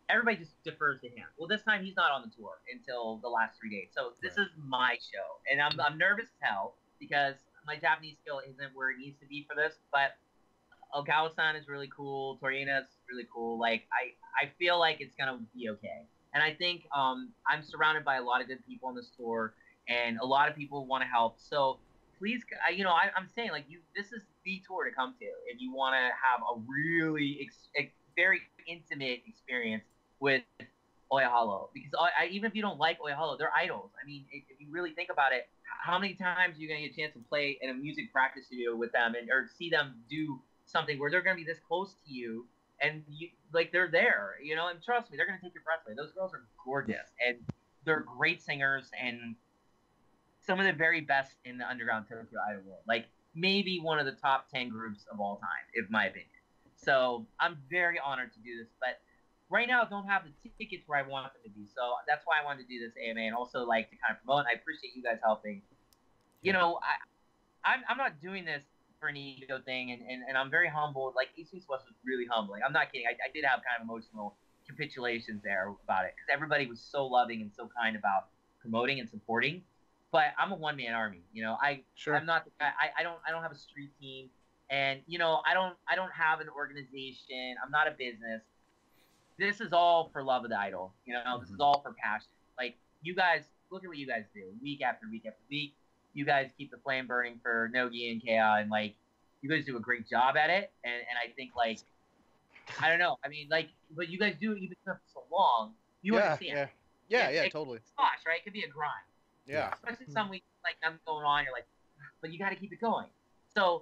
everybody just defers to him. Well, this time he's not on the tour until the last 3 days. So this is my show, and I'm nervous as hell because my Japanese skill isn't where it needs to be for this, but. Okawa-san is really cool. Toriena is really cool. Like, I feel like it's going to be okay. And I think I'm surrounded by a lot of good people on this tour, and a lot of people want to help. So please, you know, I'm saying, like, this is the tour to come to if you want to have a really very intimate experience with Oyahalo. Because even if you don't like Oyahalo, they're idols. I mean, if you really think about it, how many times are you going to get a chance to play in a music practice studio with them or see them do something where they're going to be this close to you and you like they're there, you know, and trust me, they're going to take your breath away. Those girls are gorgeous and they're great singers and some of the very best in the underground Tokyo Idol world. Like maybe one of the top 10 groups of all time, in my opinion. So I'm very honored to do this, but right now I don't have the tickets where I want them to be. So that's why I wanted to do this AMA and also like to kind of promote. I appreciate you guys helping. You know, I'm not doing this for an ego thing, and I'm very humbled. Like East West was really humbling. I'm not kidding. I did have kind of emotional capitulations there about it because everybody was so loving and so kind about promoting and supporting. But I'm a one-man army, you know. I'm not the guy. I don't have a street team, and you know I don't have an organization. I'm not a business. This is all for love of the idol, you know. This is all for passion. Like you guys, look at what you guys do week after week after week. You guys keep the flame burning for Nogi and Kea, and like you guys do a great job at it. And I think like I don't know. I mean like, but you guys do. You've been doing it for so long. You understand? Yeah, totally. Gosh, right? It could be a grind. Yeah. Especially some weeks like I'm going on. You're like, but you got to keep it going. So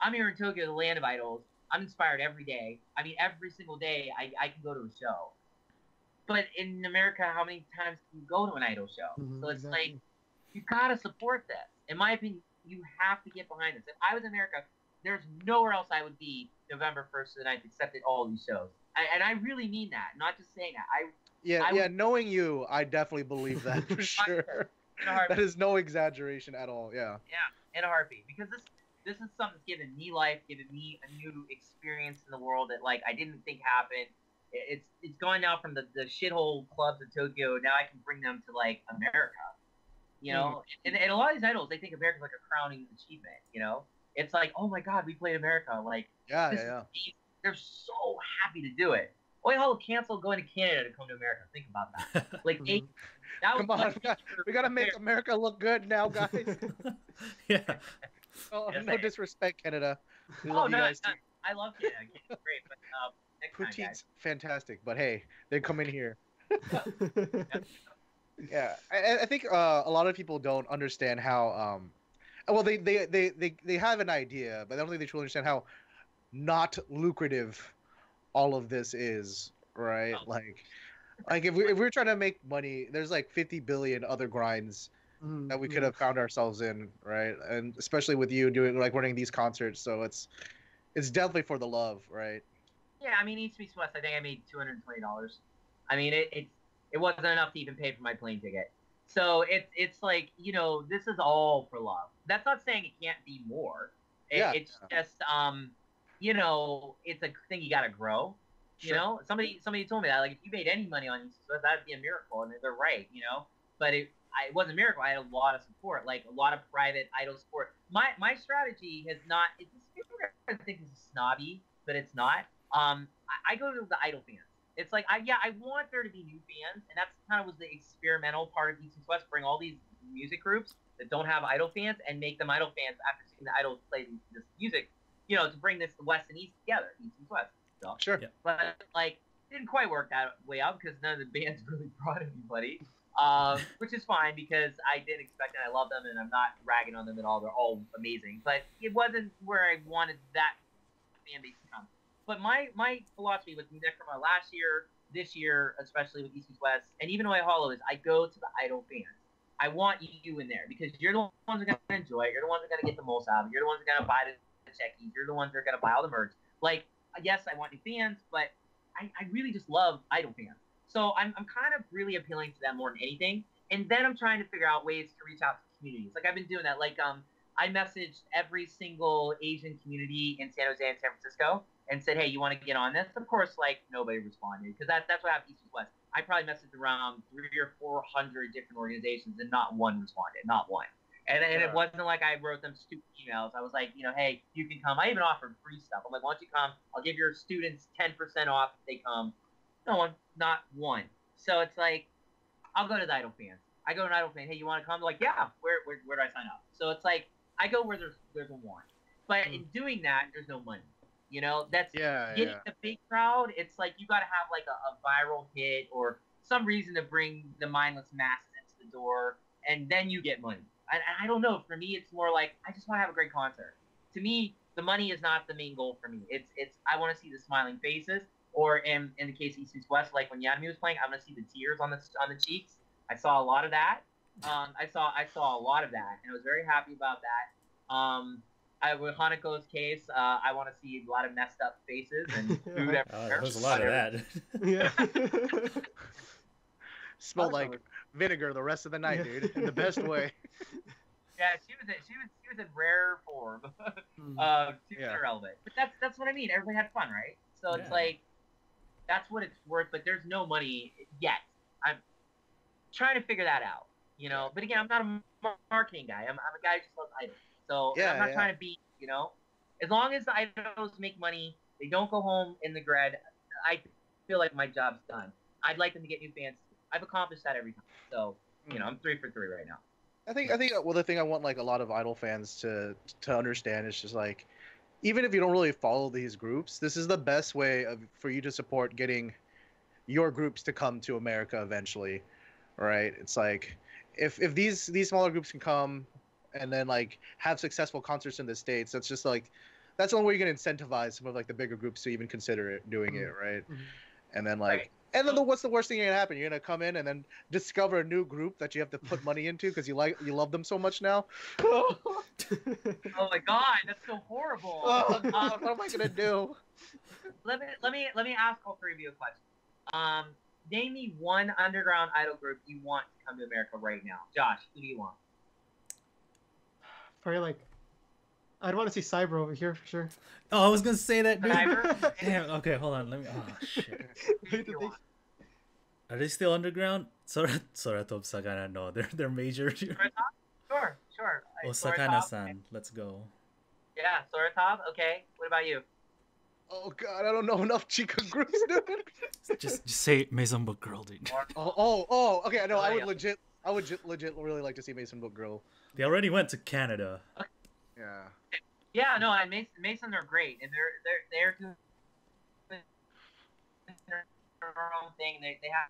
I'm here in Tokyo, the land of idols. I'm inspired every day. I mean, every single day I can go to a show. But in America, how many times can you go to an idol show? So it's like. You gotta support this. In my opinion, you have to get behind this. If I was in America, there's nowhere else I would be November 1st to the 9th except at all these shows. And I really mean that, not just saying that. Knowing you, I definitely believe that for sure. That is no exaggeration at all. Yeah. Yeah, in a heartbeat. Because this is something that's given me life, given me a new experience in the world that like I didn't think happened. It's gone now from the shithole clubs of Tokyo. Now I can bring them to like America. You know, and a lot of these idols, they think America's like a crowning achievement, you know? It's like, oh my God, we played America. Like, they're so happy to do it. Oyahalo canceled going to Canada to come to America. Think about that. Like, come on, we gotta make America look good now, guys. Yeah. Oh, no disrespect, Canada. I love Canada. Canada's great, but next time, guys. Fantastic, but hey, they come in here. Yeah, I think a lot of people don't understand how. Well, they have an idea, but I don't think they truly understand how not lucrative all of this is, right? Oh. Like if we're trying to make money, there's like 50 billion other grinds that we could have found ourselves in, right? And especially with you doing like running these concerts, so it's definitely for the love, right? Yeah, I mean, East Meets West, I think I made $220. I mean, it wasn't enough to even pay for my plane ticket. So it's like, you know, this is all for love. That's not saying it can't be more. It's just, you know, it's a thing you got to grow. Sure. You know, somebody told me that, like, if you made any money on East West, that'd be a miracle. And they're right, you know. But it wasn't a miracle. I had a lot of support, like a lot of private idol support. My strategy has not, people are going to think this is snobby, but it's not. I go to the idol fans. It's like, I want there to be new fans, and that's kind of was the experimental part of East and West, bring all these music groups that don't have idol fans and make them idol fans after seeing the idols play this music, you know, to bring this West and East together, East and West. So, sure. Yeah. But, like, it didn't quite work that way out because none of the bands really brought anybody, which is fine because I did expect it. I love them, and I'm not ragging on them at all. They're all amazing. But it wasn't where I wanted that fan base to come. But my philosophy with Necroma last year, this year, especially with East and West, and even Oyahalo is I go to the idol fans. I want you in there because you're the ones who are going to enjoy it. You're the ones who are going to get the most out of it. You're the ones who are going to buy the checkies. You're the ones who are going to buy all the merch. Like, yes, I want new fans, but I really just love idol fans. So I'm kind of really appealing to them more than anything. And then I'm trying to figure out ways to reach out to communities. Like I've been doing that. Like I messaged every single Asian community in San Jose and San Francisco and said, hey, you want to get on this? Of course, like nobody responded because that's what happened East and West. I probably messaged around 300 or 400 different organizations and not one responded, not one. And it wasn't like I wrote them stupid emails. I was like, you know, hey, you can come. I even offered free stuff. I'm like, why don't you come? I'll give your students 10% off if they come. No one, not one. So it's like, I'll go to the Idol fans. I go to an Idol fan. Hey, you want to come? They're like, yeah. Where do I sign up? So it's like I go where there's a want. But in doing that, there's no money. You know, that's getting the big crowd. It's like you got to have like a viral hit or some reason to bring the mindless masses into the door, and then you get money. I don't know. For me, it's more like I just want to have a great concert. To me, the money is not the main goal for me. It's I want to see the smiling faces, or in the case of East and West, like when Yanami was playing, I want to see the tears on the cheeks. I saw a lot of that. I saw a lot of that, and I was very happy about that. With Hanako's case, I want to see a lot of messed up faces and food everywhere. There's a lot of that. Yeah. Smelled like vinegar the rest of the night, dude, in the best way. Yeah, she was in rare form. She was irrelevant. But that's what I mean. Everybody had fun, right? So it's like that's what it's worth. But there's no money yet. I'm trying to figure that out, you know. But again, I'm not a marketing guy. I'm a guy who just loves idols. So I'm not trying to be, you know, as long as the idols make money, they don't go home in the grid. I feel like my job's done. I'd like them to get new fans. I've accomplished that every time. So, you know, I'm 3 for 3 right now. I think well, the thing I want like a lot of idol fans to understand is just like, even if you don't really follow these groups, this is the best way for you to support getting your groups to come to America eventually, right? It's like if these smaller groups can come and then like have successful concerts in the States, that's just like that's the only way you're gonna incentivize some of like the bigger groups to even consider doing it, right? And then like and then what's the worst thing gonna happen? You're gonna come in and then discover a new group that you have to put money into because you love them so much now. Oh my god, that's so horrible. What am I gonna do? Let me ask all three of you a question. Name me one underground idol group you want to come to America right now. Josh, who do you want? Probably like, I'd want to see Cyber over here for sure. Oh, I was gonna say that, dude. Cyber? Damn. Okay, hold on. Let me. Oh shit. Are they still underground? Soratob Sagana. No, they're major. Sure. Osakana-san. Let's go. Yeah, Soratob. Okay. What about you? Oh god, I don't know enough Chica groups, dude. just say Maison Book Girl, dude. Okay. No, I would legit really like to see Mason Book Girl. They already went to Canada. Yeah. Yeah, no, and Mason are great, and they're doing their own thing. They have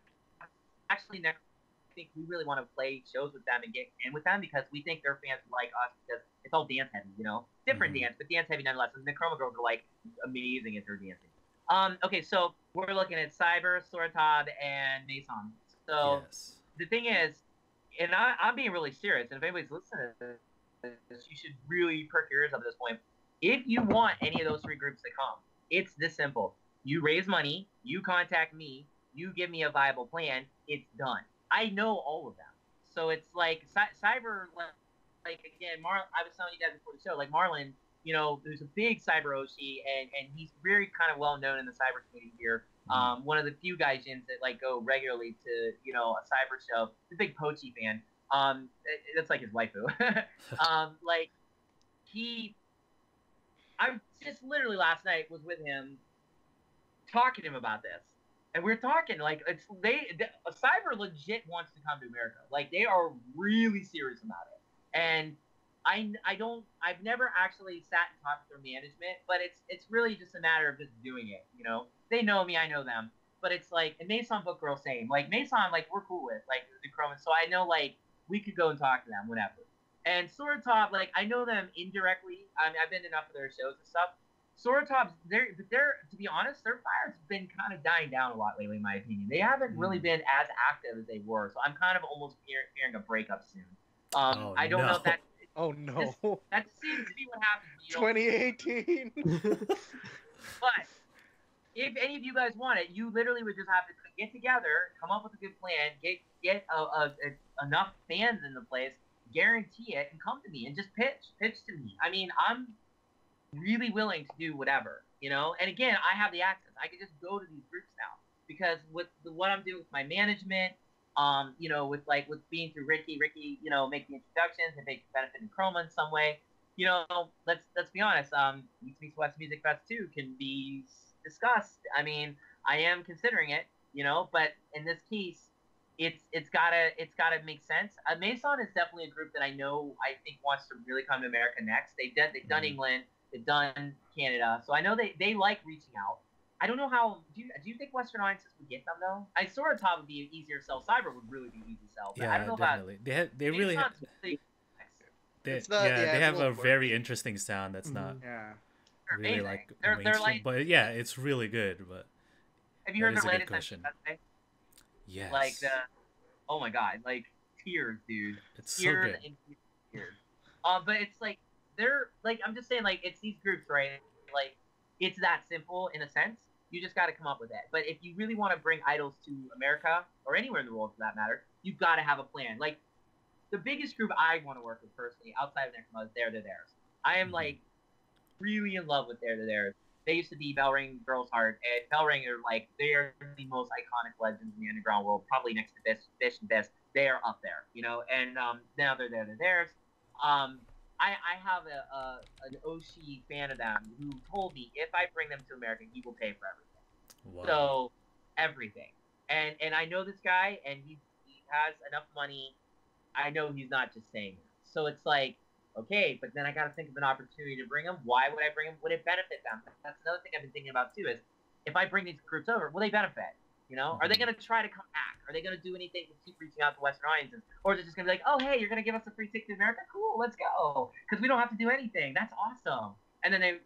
actually next. I think we really want to play shows with them and get in with them because we think their fans like us because it's all dance heavy, you know, different dance, but dance heavy nonetheless. And the Chroma Girls are like amazing at their dancing. Okay, so we're looking at Cyber, Soratob, and Mason. So the thing is, and I'm being really serious, and if anybody's listening to this, you should really perk your ears up at this point. If you want any of those three groups to come, it's this simple. You raise money, you contact me, you give me a viable plan, it's done. I know all of them. So it's like Cyber, like again, I was telling you guys before the show, like Marlon, you know, there's a big Cyber Oshi, and he's very kind of well known in the Cyber community here. One of the few gaijins that like go regularly to, you know, a Cyber show. He's a big Pochi fan. That's like his waifu. I just literally last night was with him, talking to him about this, and we're talking like Cyber legit wants to come to America. Like they are really serious about it, and I've never actually sat and talked to their management, but it's really just a matter of just doing it. You know, they know me, I know them, but it's like, and Mason Book Girl same. Like Mason, like we're cool with like the Chroma, so I know like we could go and talk to them, whatever. And Soratob, like I know them indirectly. I mean, I've been to enough of their shows and stuff. Soratob's, they're to be honest, their fire's been kind of dying down a lot lately, in my opinion. They haven't really been as active as they were, so I'm kind of almost fearing a breakup soon. I don't know if that. Oh no. That seems to be what happens. 2018. But if any of you guys want it, you literally would just have to get together, come up with a good plan, get enough fans in the place, guarantee it, and come to me and just pitch to me. I mean, I'm really willing to do whatever, you know. And again, I have the access. I can just go to these groups now because with what I'm doing with my management, you know, with being through Ricky, you know, making introductions and making benefit in Chroma in some way. You know, let's be honest. East Meets West Music Fest 2 can be discussed. I mean, I am considering it, you know, but in this case, it's gotta make sense. Mason is definitely a group that I think wants to really come to America next. They've done England, they've done Canada, so I know they like reaching out. I don't know how. Do you think Western audiences would get them though? I sort of thought it would be easier to sell. Cyber would really be easy to sell. But Yeah, I don't know definitely. They really have a very interesting sound that's not really like they're like, but yeah, it's really good. But have you heard their latest question? Yes. Like oh my god, like tears, dude. It's so tears good. And tears. But it's like they're like I'm just saying like it's these groups, right? Like it's that simple in a sense. You just got to come up with it. But if you really want to bring idols to America or anywhere in the world for that matter, you've got to have a plan. Like the biggest group I want to work with personally, outside of their is They're Theirs. I am like really in love with They're Theirs. They used to be Bellring Girls Heart, and Bellring are like they are the most iconic legends in the underground world, probably next to Fish and Best. They are up there, you know. And now They're Theirs. I have an Oshi fan of them who told me if I bring them to America, he will pay for everything. Wow. So everything. And I know this guy, and he has enough money. I know he's not just saying it. So it's like, okay, but then I got to think of an opportunity to bring him. Why would I bring him? Would it benefit them? That's another thing I've been thinking about too. Is if I bring these groups over, will they benefit? You know, are they going to try to come back? Are they going to do anything to keep reaching out to Western audiences? Or is it just going to be like, oh, hey, you're going to give us a free ticket to America? Cool, let's go. Because we don't have to do anything. That's awesome. And then they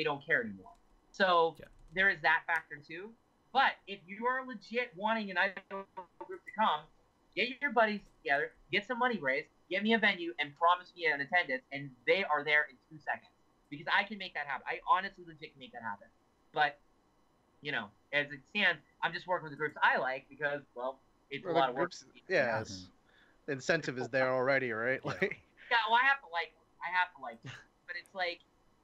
don't care anymore. So there is that factor too. But if you are legit wanting an idol group to come, get your buddies together, get some money raised, get me a venue, and promise me an attendance, and they are there in 2 seconds. Because I can make that happen. I honestly legit can make that happen. But you know, as it stands, I'm just working with the groups I like because, well, it's a lot of work. Yeah, the incentive is there already, right? Yeah. Well, I have to like it. But it's like,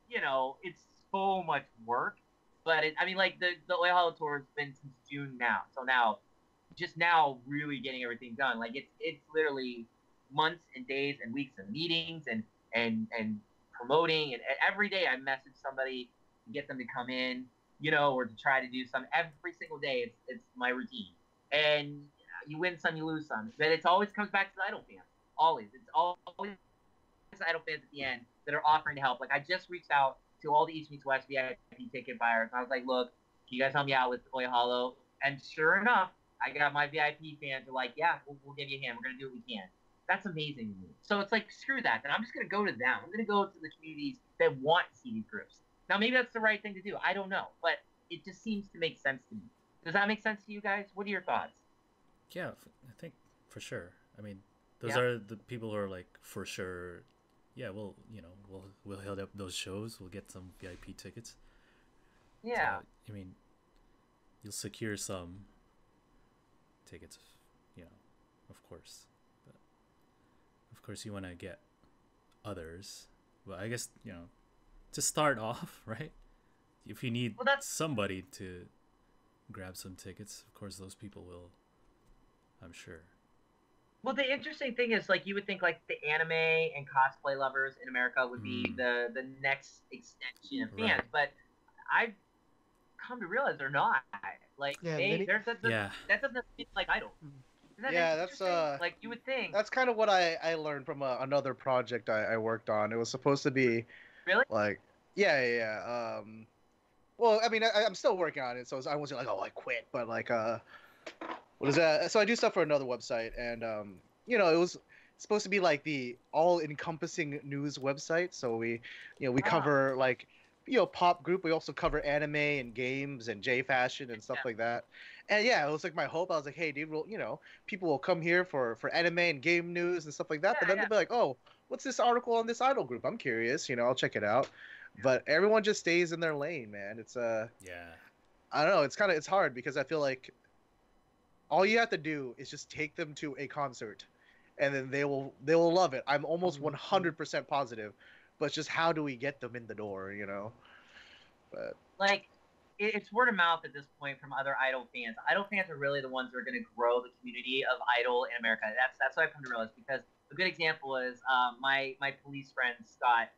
you know, it's so much work. But I mean, like the Oyahalo tour has been since June now, so now really getting everything done. Like it's literally months and days and weeks of meetings and promoting, and every day I message somebody to get them to come in. You know, or to try to do some every single day. It's my routine, and you win some, you lose some. But it always comes back to the idol fans. Always, it's always idol fans at the end that are offering to help. Like I just reached out to all the East Meets West VIP ticket buyers. I was like, look, can you guys help me out with Oyahalo? And sure enough, I got my VIP fans are like, yeah, we'll give you a hand. We're gonna do what we can. That's amazing to me. So it's like, screw that. Then I'm just gonna go to them. I'm gonna go to the communities that want to see these groups. Now, maybe that's the right thing to do. I don't know. But it just seems to make sense to me. Does that make sense to you guys? What are your thoughts? Yeah, I think for sure. I mean, those are the people who are like, for sure, yeah, we'll hold up those shows. We'll get some VIP tickets. Yeah. So, I mean, you'll secure some tickets, you know, of course. But of course, you want to get others. But I guess, you know, to start off, right? If you need somebody to grab some tickets, of course those people will, I'm sure. Well, the interesting thing is, like, you would think like the anime and cosplay lovers in America would be the next extension of fans, but I've come to realize they're not. Like, that doesn't seem like idol. That's like you would think. That's kind of what I learned from another project I worked on. It was supposed to be really like well, I mean, I'm still working on it, so I wasn't like, oh, I quit, but like what is that? So I do stuff for another website, and you know, it was supposed to be like the all-encompassing news website. So we cover like, you know, pop group. We also cover anime and games and J fashion and stuff like that. And yeah, it was like my hope. I was like, hey, dude, well, you know, people will come here for anime and game news and stuff like that. But then they'll be like, oh, what's this article on this idol group? I'm curious. You know, I'll check it out. but everyone just stays in their lane, man. It's Yeah. I don't know. It's hard because I feel like all you have to do is just take them to a concert, and then they will love it. I'm almost 100% positive, but it's just how do we get them in the door, you know? But Like, it's word of mouth at this point from other Idol fans. Idol fans are really the ones that are going to grow the community of Idol in America. That's what I've come to realize, because a good example is my police friend Scott.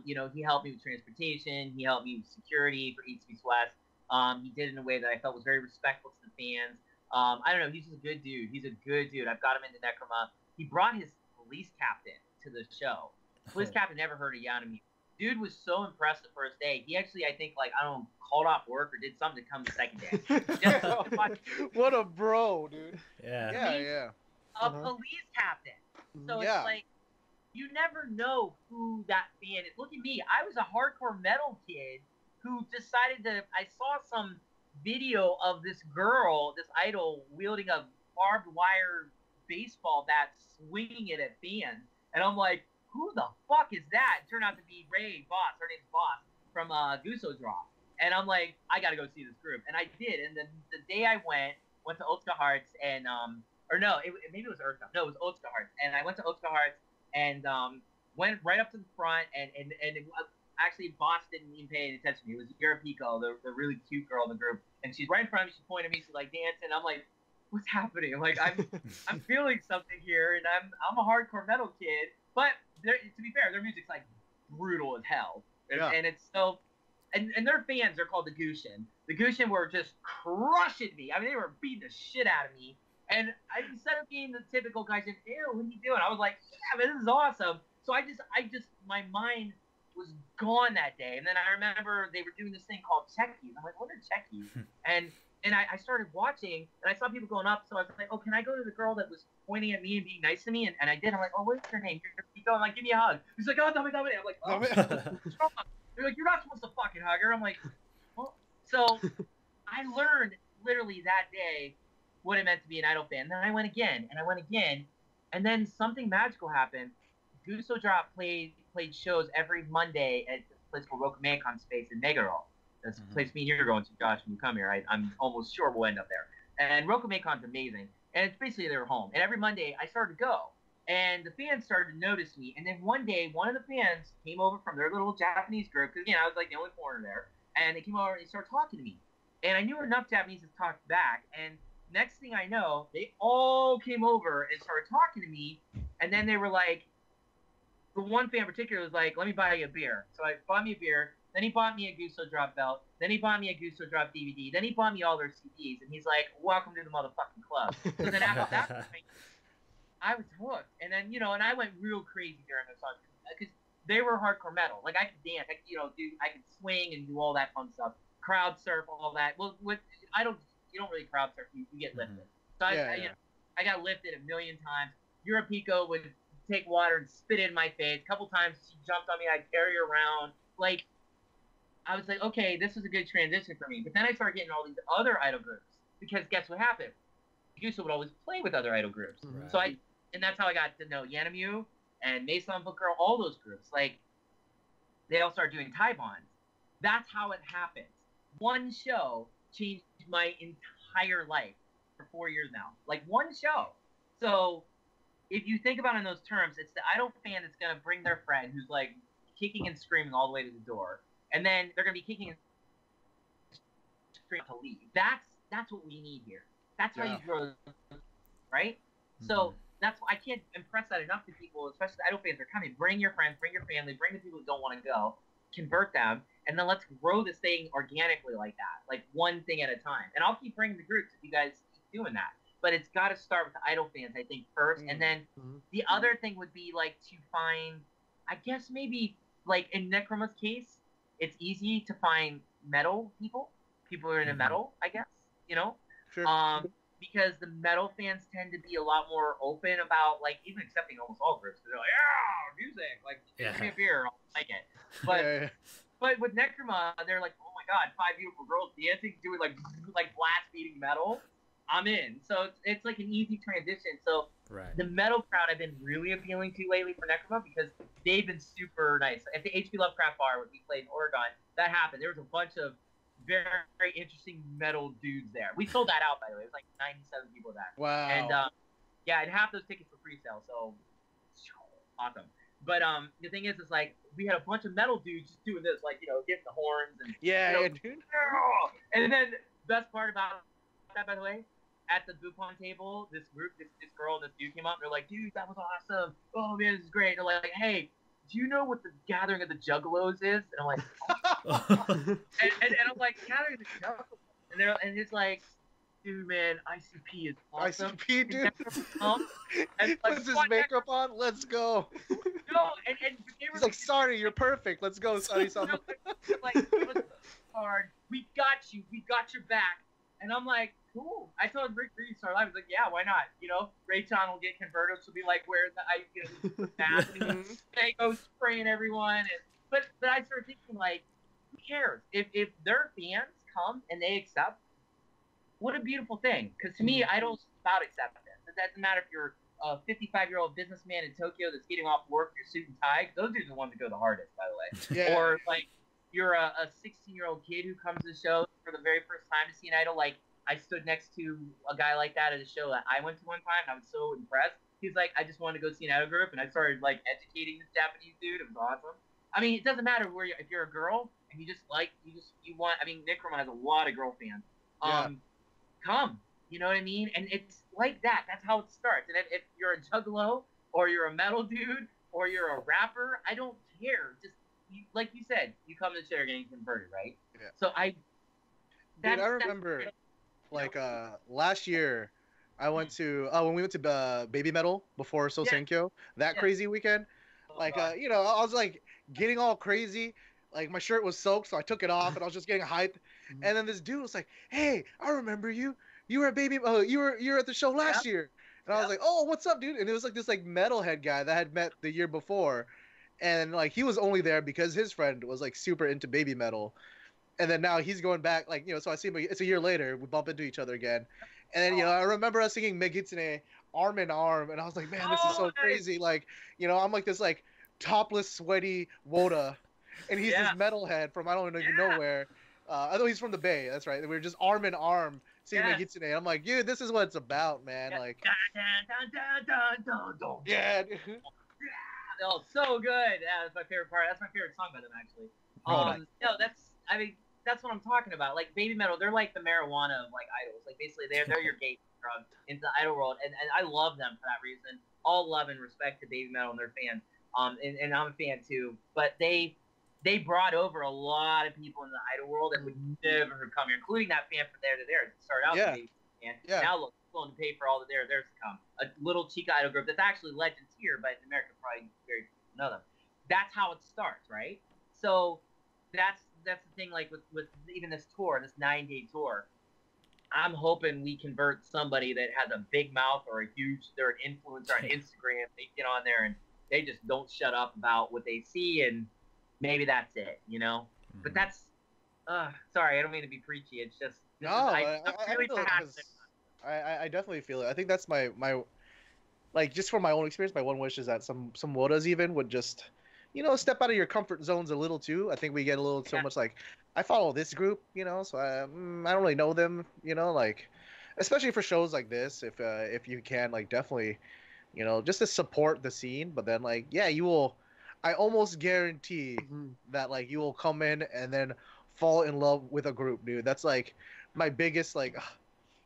You know, he helped me with transportation. He helped me with security for East Meets West. He did it in a way that I felt was very respectful to the fans. I don't know. He's just a good dude. He's a good dude. I've got him into Necroma. He brought his police captain to the show. Police captain never heard of Yanami. Dude was so impressed the first day. He actually, I think, like, I don't know, called off work or did something to come the second day. what a bro, dude. Yeah. Yeah. A police captain. So it's like, you never know who that fan is. Look at me. I was a hardcore metal kid who decided I saw some video of this girl, this idol, wielding a barbed wire baseball bat, swinging it at fans. And I'm like, who the fuck is that? It turned out to be Ray Boss. Her name's Boss from Guso Drop. And I'm like, I got to go see this group. And I did. And the day I went to Otsuka Hearts and, or no, maybe it was Earth. No, it was Otsuka Hearts. And I went to Otsuka Hearts and went right up to the front. And actually, Boss didn't even pay any attention to me. It was Yurapiko, the really cute girl in the group. And she's right in front of me. She pointed at me. She's like dancing. I'm like, what's happening? I'm like, I'm feeling something here. And I'm a hardcore metal kid. But to be fair, their music's like brutal as hell. And it's so, and their fans are called the Gushin. The Gushin were just crushing me. I mean, they were beating the shit out of me. And instead of being the typical guy saying, ew, what are you doing? I was like, yeah, man, this is awesome. So I just, my mind was gone that day. And then I remember they were doing this thing called Checkies. I'm like, what are Checkies? And I started watching, and I saw people going up, so I was like, oh, can I go to the girl that was pointing at me and being nice to me? And I did. I'm like, oh, what's your name? I'm like, give me a hug. He's like, oh, dummy. I'm like, oh, what's wrong? They're like, you're not supposed to fucking hug her. I'm like, well, so I learned literally that day what it meant to be an Idol fan. Then I went again, and then something magical happened. Guso Drop played shows every Monday at this place called Rokumeikon Space in Meguro. That's the place me and you are going to, Josh, when you come here. I'm almost sure we'll end up there. And Rokumeikon's amazing. And it's basically their home. And every Monday, I started to go. And the fans started to notice me. And then one day, one of the fans came over from their little Japanese group, because, I was like the only foreigner there. And they came over and they started talking to me. And I knew enough Japanese to talk back. And next thing I know, they all came over and started talking to me. And then they were like, the one fan in particular was like, let me buy you a beer. So I bought me a beer. Then he bought me a Guso Drop belt. Then he bought me a Guso Drop DVD. Then he bought me all their CDs. And he's like, welcome to the motherfucking club. So then after that point, I was hooked. And then, and I went real crazy during those songs. Because they were hardcore metal. Like, I could dance. I could swing and do all that fun stuff. Crowd surf, all that. Well, you don't really crowd surf. You get lifted. So I got lifted a million times. Yurapiko would take water and spit it in my face. A couple times she jumped on me. I'd carry her around. Like, I was like, okay, this is a good transition for me. But then I started getting all these other idol groups, because guess what happened? Guso would always play with other idol groups. Right. So and that's how I got to know Yanemu and Mason Book Girl, all those groups. Like, they all started doing Taibons. That's how it happens. One show changed my entire life for 4 years now. Like, one show. So if you think about it in those terms, it's the idol fan that's going to bring their friend who's like kicking and screaming all the way to the door. And then they're going to be kicking and screaming to leave. That's what we need here. That's how you grow, right? Mm-hmm. So that's why I can't impress that enough to people, especially the idol fans are coming. Bring your friends, bring your family, bring the people who don't want to go, convert them, and then let's grow this thing organically like that, like one thing at a time. And I'll keep bringing the groups if you guys keep doing that. But it's got to start with the idol fans, I think, first. And then the other thing would be, like, to find, I guess maybe, like, in Necroma's case, it's easy to find metal people who are into metal, I guess, Sure. Because the metal fans tend to be a lot more open about, like, even accepting almost all groups. They're like, yeah, music, like, give me a beer, I'll like it. But but with Necroma, they're like, oh my god, 5 beautiful girls dancing, doing like blast beating metal. I'm in. So it's like an easy transition. So Right. the metal crowd I've been really appealing to lately for Necroma because they've been super nice. At the HP Lovecraft Bar when we played in Oregon, that happened. There was a bunch of very, very interesting metal dudes there. We sold that out, by the way. It was like 97 people there. Wow. And yeah, and half those tickets were pre-sale, so awesome. But the thing is like we had a bunch of metal dudes just doing this, like getting the horns and Yeah, dude. And then best part about that, by the way, at the Bupon table, this girl and this dude came up. They're like, dude, that was awesome. Oh man, this is great. They're like, hey, do you know what the Gathering of the Juggalos is? And I'm like, and I'm like, Gathering of the Juggalos, and it's like, dude, man, ICP is awesome. ICP, dude. And puts his makeup on. Let's go. No, and he's like, sorry, you're perfect. Let's go, Sonny. Like, it was hard. We got you. We got your back. And I'm like, cool. I told Rick Reed our live. He's like, yeah, why not? Raychan will get converted. She'll be like wearing the mask and they go spraying everyone. But I started thinking, like, who cares? If their fans come and they accept, what a beautiful thing. Because to me, I don't about acceptance. It doesn't matter if you're a 55-year-old businessman in Tokyo that's getting off work, your suit and tie. Those are the ones that go the hardest, by the way. Yeah. Or like you're a 16-year-old kid who comes to the show for the very first time to see an idol. Like I stood next to a guy like that at a show that I went to one time, and I was so impressed. He's like, I just wanted to go see an idol group, and I started like educating this Japanese dude. It was awesome. I mean, it doesn't matter if you're a girl and you want. I mean, Necroma has a lot of girl fans. Come. You know what I mean? And it's like that. That's how it starts. And if you're a juggalo or you're a metal dude or you're a rapper, I don't care. Just like you said, you come to the show, you're getting converted, right? Yeah. So I remember, like last year, I went to when we went to Baby Metal before Sosenkyo, that crazy weekend. Like I was like getting all crazy. Like my shirt was soaked, so I took it off, and I was just getting hyped. And then this dude was like, "Hey, I remember you. You were at Baby. You were at the show last year." And I was like, "Oh, what's up, dude?" And it was like this like metalhead guy that I had met the year before, and like he was only there because his friend was like super into Baby Metal, and then now he's going back. Like so I see him. It's a year later. We bump into each other again, and then I remember us singing Megitsune arm in arm, and I was like, "Man, this is so crazy." Like I'm like this like topless, sweaty Woda. And he's this metalhead from I don't even know where. I know he's from the Bay. That's right. We were just arm in arm singing Megitsune. I'm like, dude, this is what it's about, man. Like, yeah. Oh, so good. Yeah, that's my favorite part. That's my favorite song by them, actually. No, that's what I'm talking about. Like Baby Metal, they're like the marijuana of like idols. Like basically, they're your gateway drug into the idol world, and I love them for that reason. All love and respect to Baby Metal and their fans. And I'm a fan too. But they brought over a lot of people in the idol world that would never have come here, including that fan from There to There. Started out as a fan. Now look, willing to pay for all the There to There's to come. A little Chica idol group that's actually legends here, but in America probably very few know them. That's how it starts, right? So that's the thing. Like with even this tour, this 9-day tour, I'm hoping we convert somebody that has a big mouth or they're an influencer on Instagram. They get on there and they just don't shut up about what they see, and maybe that's it, But that's, sorry, I don't mean to be preachy. It's just, I'm really passionate. I definitely feel it. I think that's my like, just from my own experience, my one wish is that some Wodas even would just, step out of your comfort zones a little too. I think we get a little so much like, I follow this group, so I don't really know them, like, especially for shows like this, if you can, like, definitely, just to support the scene. But then, like, yeah, you will. I almost guarantee that like you will come in and then fall in love with a group, dude. That's like my biggest like,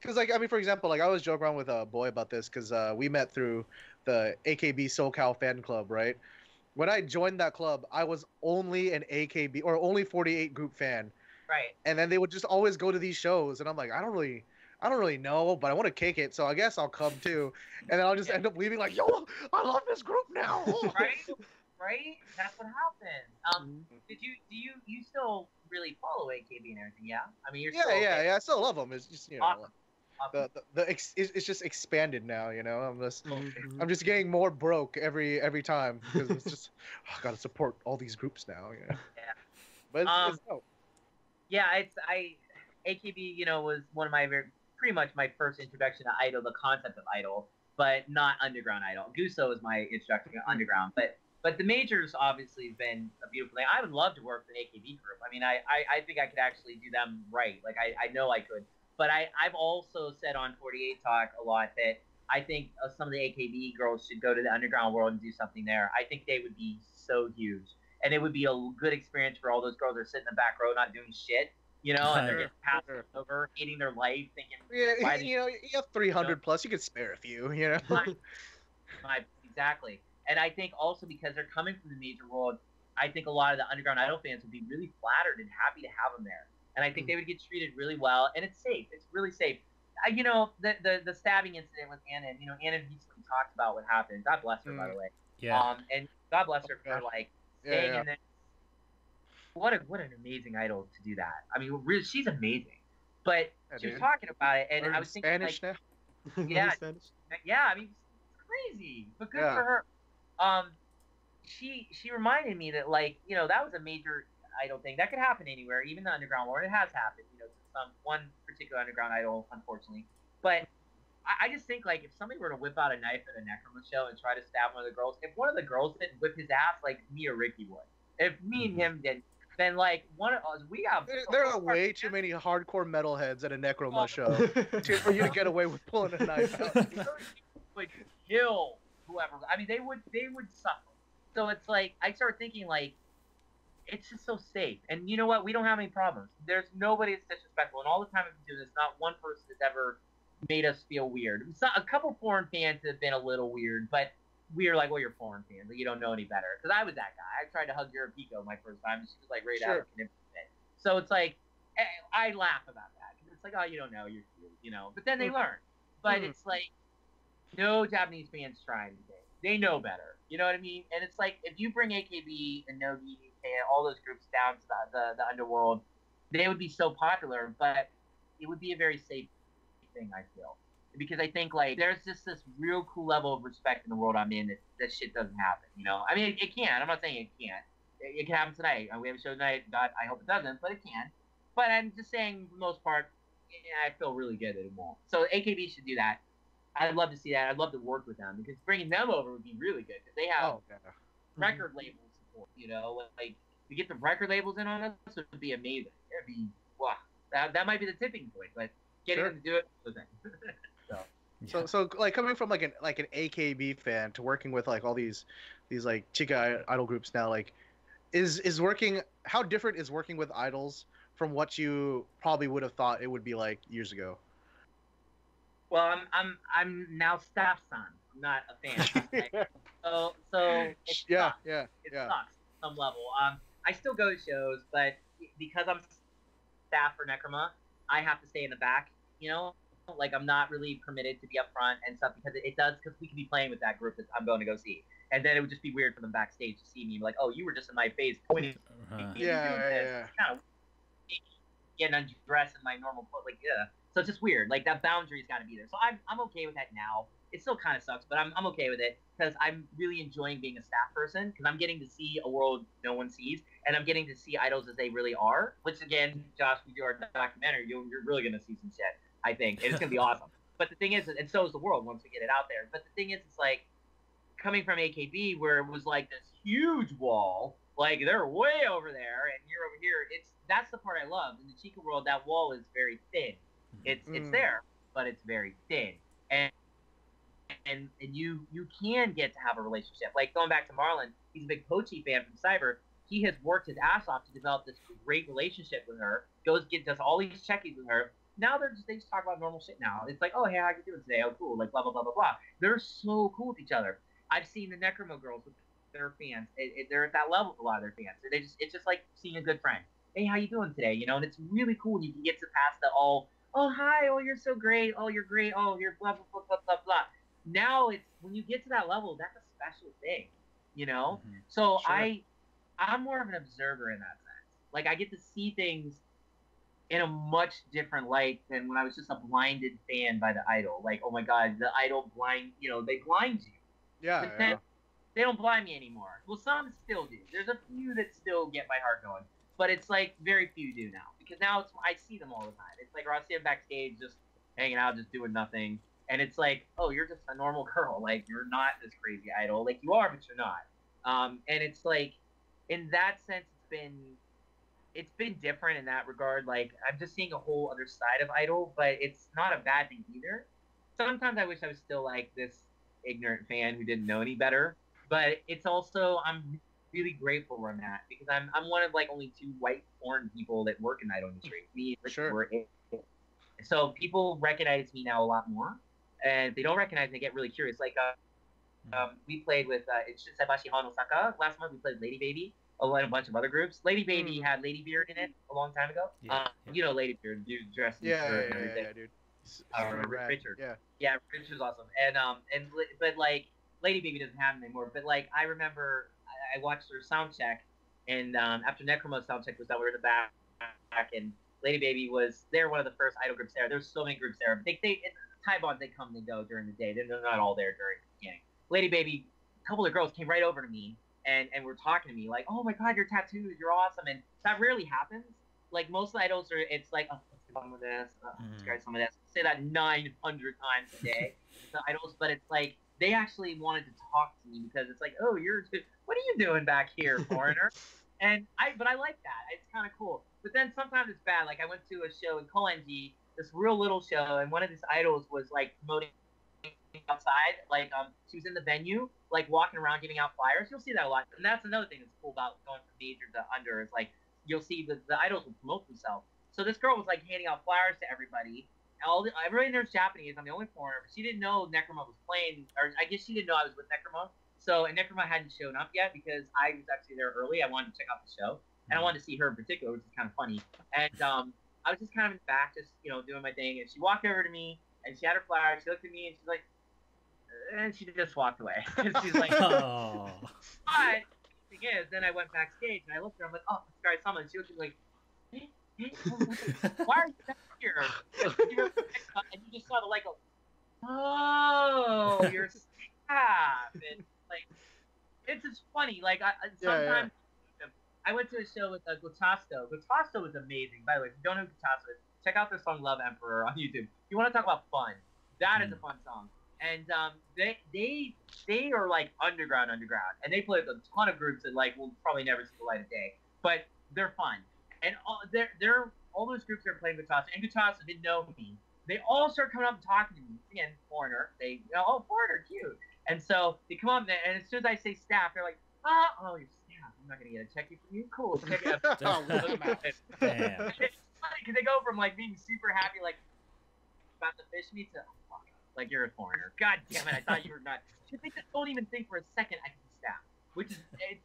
because like I mean, for example, like I always joke around with a boy about this because we met through the AKB SoCal fan club, right? When I joined that club, I was only an AKB or only 48 group fan, right? And then they would just always go to these shows, and I'm like, I don't really know, but I want to kick it, so I guess I'll come too. And then I'll just end up leaving like, yo, I love this group now, Right? That's what happened. Do you still really follow AKB and everything? Yeah. I mean, you're still yeah. I still love them. It's just awesome. It's just expanded now. I'm just getting more broke every time because it's just I gotta support all these groups now. Yeah. But it's dope. Yeah, AKB was one of my pretty much my first introduction to idol, the concept of idol, but not underground idol. Guso was my introduction to underground, but the majors obviously have been a beautiful thing. I would love to work with an AKB group. I mean, I think I could actually do them right. Like I know I could. But I've also said on 48 Talk a lot that I think some of the AKB girls should go to the underground world and do something there. I think they would be so huge. And it would be a good experience for all those girls that are sitting in the back row not doing shit, you know, and they're getting passed over, hating their life, thinking, yeah, you know, you have 300 plus, you could spare a few, you know. Exactly. And I think also because they're coming from the major world, I think a lot of the underground idol fans would be really flattered and happy to have them there. And I think they would get treated really well, and it's safe. It's really safe. You know, the stabbing incident with Anna, you know, Anna recently talked about what happened. God bless her, by the way. Yeah. And God bless her for like staying in there. What an amazing idol to do that. I mean, really, she's amazing. But she was talking about it, and I was thinking, Spanish like, now. yeah, Spanish. yeah. I mean, it's crazy, but good for her. She reminded me that, like, you know, that was a major idol thing that could happen anywhere, even the underground world. It has happened, you know, to some one particular underground idol, unfortunately. But I just think, like, if somebody were to whip out a knife at a Necroma show and try to stab one of the girls, if one of the girls didn't whip his ass, like me or Ricky would, if me and him didn't, then like one of us, we got. There are way too many hardcore metalheads at a Necroma show for you to get away with pulling a knife out. Would kill whoever. I mean, they would suffer. So it's like I start thinking, like, it's just so safe. And you know what? We don't have any problems. There's nobody that's disrespectful. And all the time I've been doing this, not one person has ever made us feel weird. A couple foreign fans have been a little weird, but we were like, well, you're foreign fans. Like, you don't know any better. Because I was that guy. I tried to hug Europico my first time. And she was like right out of it. So it's like, I laugh about that. Because it's like, oh, you don't know. You're cute, you know. But then they learn. But it's like, no Japanese fans try anything. They know better. You know what I mean? And it's like, if you bring AKB and Nogi and all those groups down to the underworld, they would be so popular. But it would be a very safe thing, I feel. Because I think, like, there's just this real cool level of respect in the world I'm in that shit doesn't happen, you know? I mean, it can. I'm not saying it can't. It can happen tonight. We have a show tonight. God, I hope it doesn't, but it can. But I'm just saying, for the most part, I feel really good that it won't. So AKB should do that. I'd love to see that. I'd love to work with them because bringing them over would be really good because they have record label support, you know? Like, to get the record labels in on us would be amazing. It'd be, wow. That might be the tipping point, but getting them to do it is the thing. So like coming from like an AKB fan to working with like all these like chica idol groups now, like is working, how different is working with idols from what you probably would have thought it would be like years ago? Well, I'm now staff son. I'm not a fan. So it sucks. It sucks at some level. I still go to shows, but because I'm staff for Necroma, I have to stay in the back, you know? Like, I'm not really permitted to be up front and stuff because because we could be playing with that group that I'm going to go see. And then it would just be weird for them backstage to see me like, oh, you were just in my face pointing. Yeah. Kind of getting undressed in my normal clothes. Like, yeah. So it's just weird. Like, that boundary's got to be there. So I'm okay with that now. It still kind of sucks, but I'm okay with it because I'm really enjoying being a staff person because I'm getting to see a world no one sees, and I'm getting to see idols as they really are, which, again, Josh, we do our documentary, you're really going to see some shit, I think, and it's going to be awesome. But the thing is, and so is the world once we get it out there, but the thing is, it's like, coming from AKB where it was like this huge wall, like they're way over there and you're over here, that's the part I love. In the Chica world, that wall is very thin. It's there, but it's very thin. And you can get to have a relationship. Like, going back to Marlon, he's a big Pochi fan from Cyber. He has worked his ass off to develop this great relationship with her. Does all these checkies with her. Now they just talk about normal shit now. It's like, oh, hey, how you doing today? Oh, cool. Like, blah, blah, blah, blah, blah. They're so cool with each other. I've seen the Necroma girls with their fans. They're at that level with a lot of their fans. It's just like seeing a good friend. Hey, how you doing today? You know, and it's really cool when you can get to past the oh, hi, oh, you're so great. Oh, you're great. Oh, you're blah, blah, blah, blah, blah, blah. Now it's, when you get to that level, that's a special thing, you know? Mm-hmm. So sure. I'm more of an observer in that sense. Like, I get to see things in a much different light than when I was just a blinded fan by the idol. Like, oh my God, the idol they blind you. Yeah. But then they don't blind me anymore. Well, some still do. There's a few that still get my heart going, but it's like very few do now because now I see them all the time. It's like, or I'll see them backstage just hanging out, just doing nothing. And it's like, oh, you're just a normal girl. Like, you're not this crazy idol. Like, you are, but you're not. And it's like, in that sense, it's been different in that regard. Like, I'm just seeing a whole other side of idol, but it's not a bad thing either. Sometimes I wish I was still like this ignorant fan who didn't know any better. But it's also, I'm really grateful where I'm at, because I'm one of like only 2 white foreign people that work in the idol industry. Me and Richard Sure. were so people recognize me now a lot more, and if they don't recognize me, they get really curious. Like, we played with Shinsaibashi Hanosaka last month. We played Lady Baby, and a bunch of other groups. Lady Baby had Lady Beard in it a long time ago. Yeah. You know Lady Beard, dude dressed in shirt and everything. Yeah, dude. Richard. Yeah. Richard's awesome. But like Lady Baby doesn't have him anymore. But like I remember, I watched her sound check, and after Necromo's sound check was done, we were in the back, and Lady Baby was there, one of the first idol groups there. There's so many groups there. They Taibons, they come and they go during the day. They're not all there during the beginning. Lady Baby, a couple of girls came right over to me and were talking to me like, "Oh my God, your tattoos, you're awesome." And that rarely happens. Like most idols are, it's like, "Oh, let's do some of this. Let's try some of this." Say that 900 times a day. The idols, but it's like they actually wanted to talk to me because it's like, "Oh, what are you doing back here, foreigner?" But I like that. It's kind of cool. But then sometimes it's bad. Like I went to a show in Koenji, this real little show, and one of these idols was like promoting outside. Like she was in the venue, like walking around giving out flyers. You'll see that a lot. And that's another thing that's cool about going from major to under, is like you'll see the idols will promote themselves. So this girl was like handing out flyers to everybody. Everybody there's Japanese. I'm the only foreigner, but she didn't know Necroma was playing, or I guess she didn't know I was with Necroma. And Necroma hadn't shown up yet because I was actually there early. I wanted to check out the show, and I wanted to see her in particular, which is kind of funny. And I was just kind of in the back, just doing my thing. And she walked over to me, and she had her flyer. She looked at me, and she's like, and she just walked away. She's like, Oh. But the thing is, then I went backstage, and I looked at her. I'm like, "Oh, sorry, someone." She looked at me like, "Hey, why are you back here?" And you just saw the light go, "Oh, you're staff." And like, it's just funny. Like, sometimes I went to a show with Gutasto. Gutasto was amazing. By the way, if you don't know who Gutasto is, check out their song "Love Emperor" on YouTube. If you want to talk about fun, that is a fun song. And they are like underground, and they play with a ton of groups that like will probably never see the light of day, but they're fun. And all those groups are playing Gutasto, and Gutasto didn't know me. They all start coming up and talking to me. Again, foreigner. They "Oh, foreigner, cute." And so they come up, and as soon as I say staff, they're like, "Oh, you're staff. I'm not gonna get a check from you. Cool, check it out." Damn. It's funny because they go from like being super happy, like about to fish me, to fuck, like you're a foreigner. God damn it! I thought you were not. They just don't even think for a second I can be staff, which is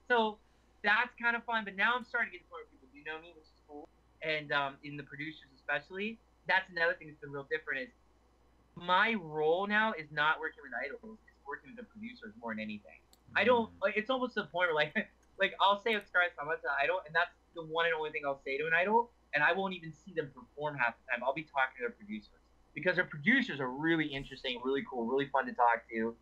so. That's kind of fun. But now I'm starting to get to the point where people do know me, which is cool. And in the producers especially, that's another thing that's been real different. Is my role now is not working with idols. It's working with the producers more than anything. I don't. Like, it's almost to the point where like I'll say it's Sky Summit to idol, and that's the one and only thing I'll say to an idol, and I won't even see them perform half the time. I'll be talking to their producers because their producers are really interesting, really cool, really fun to talk to.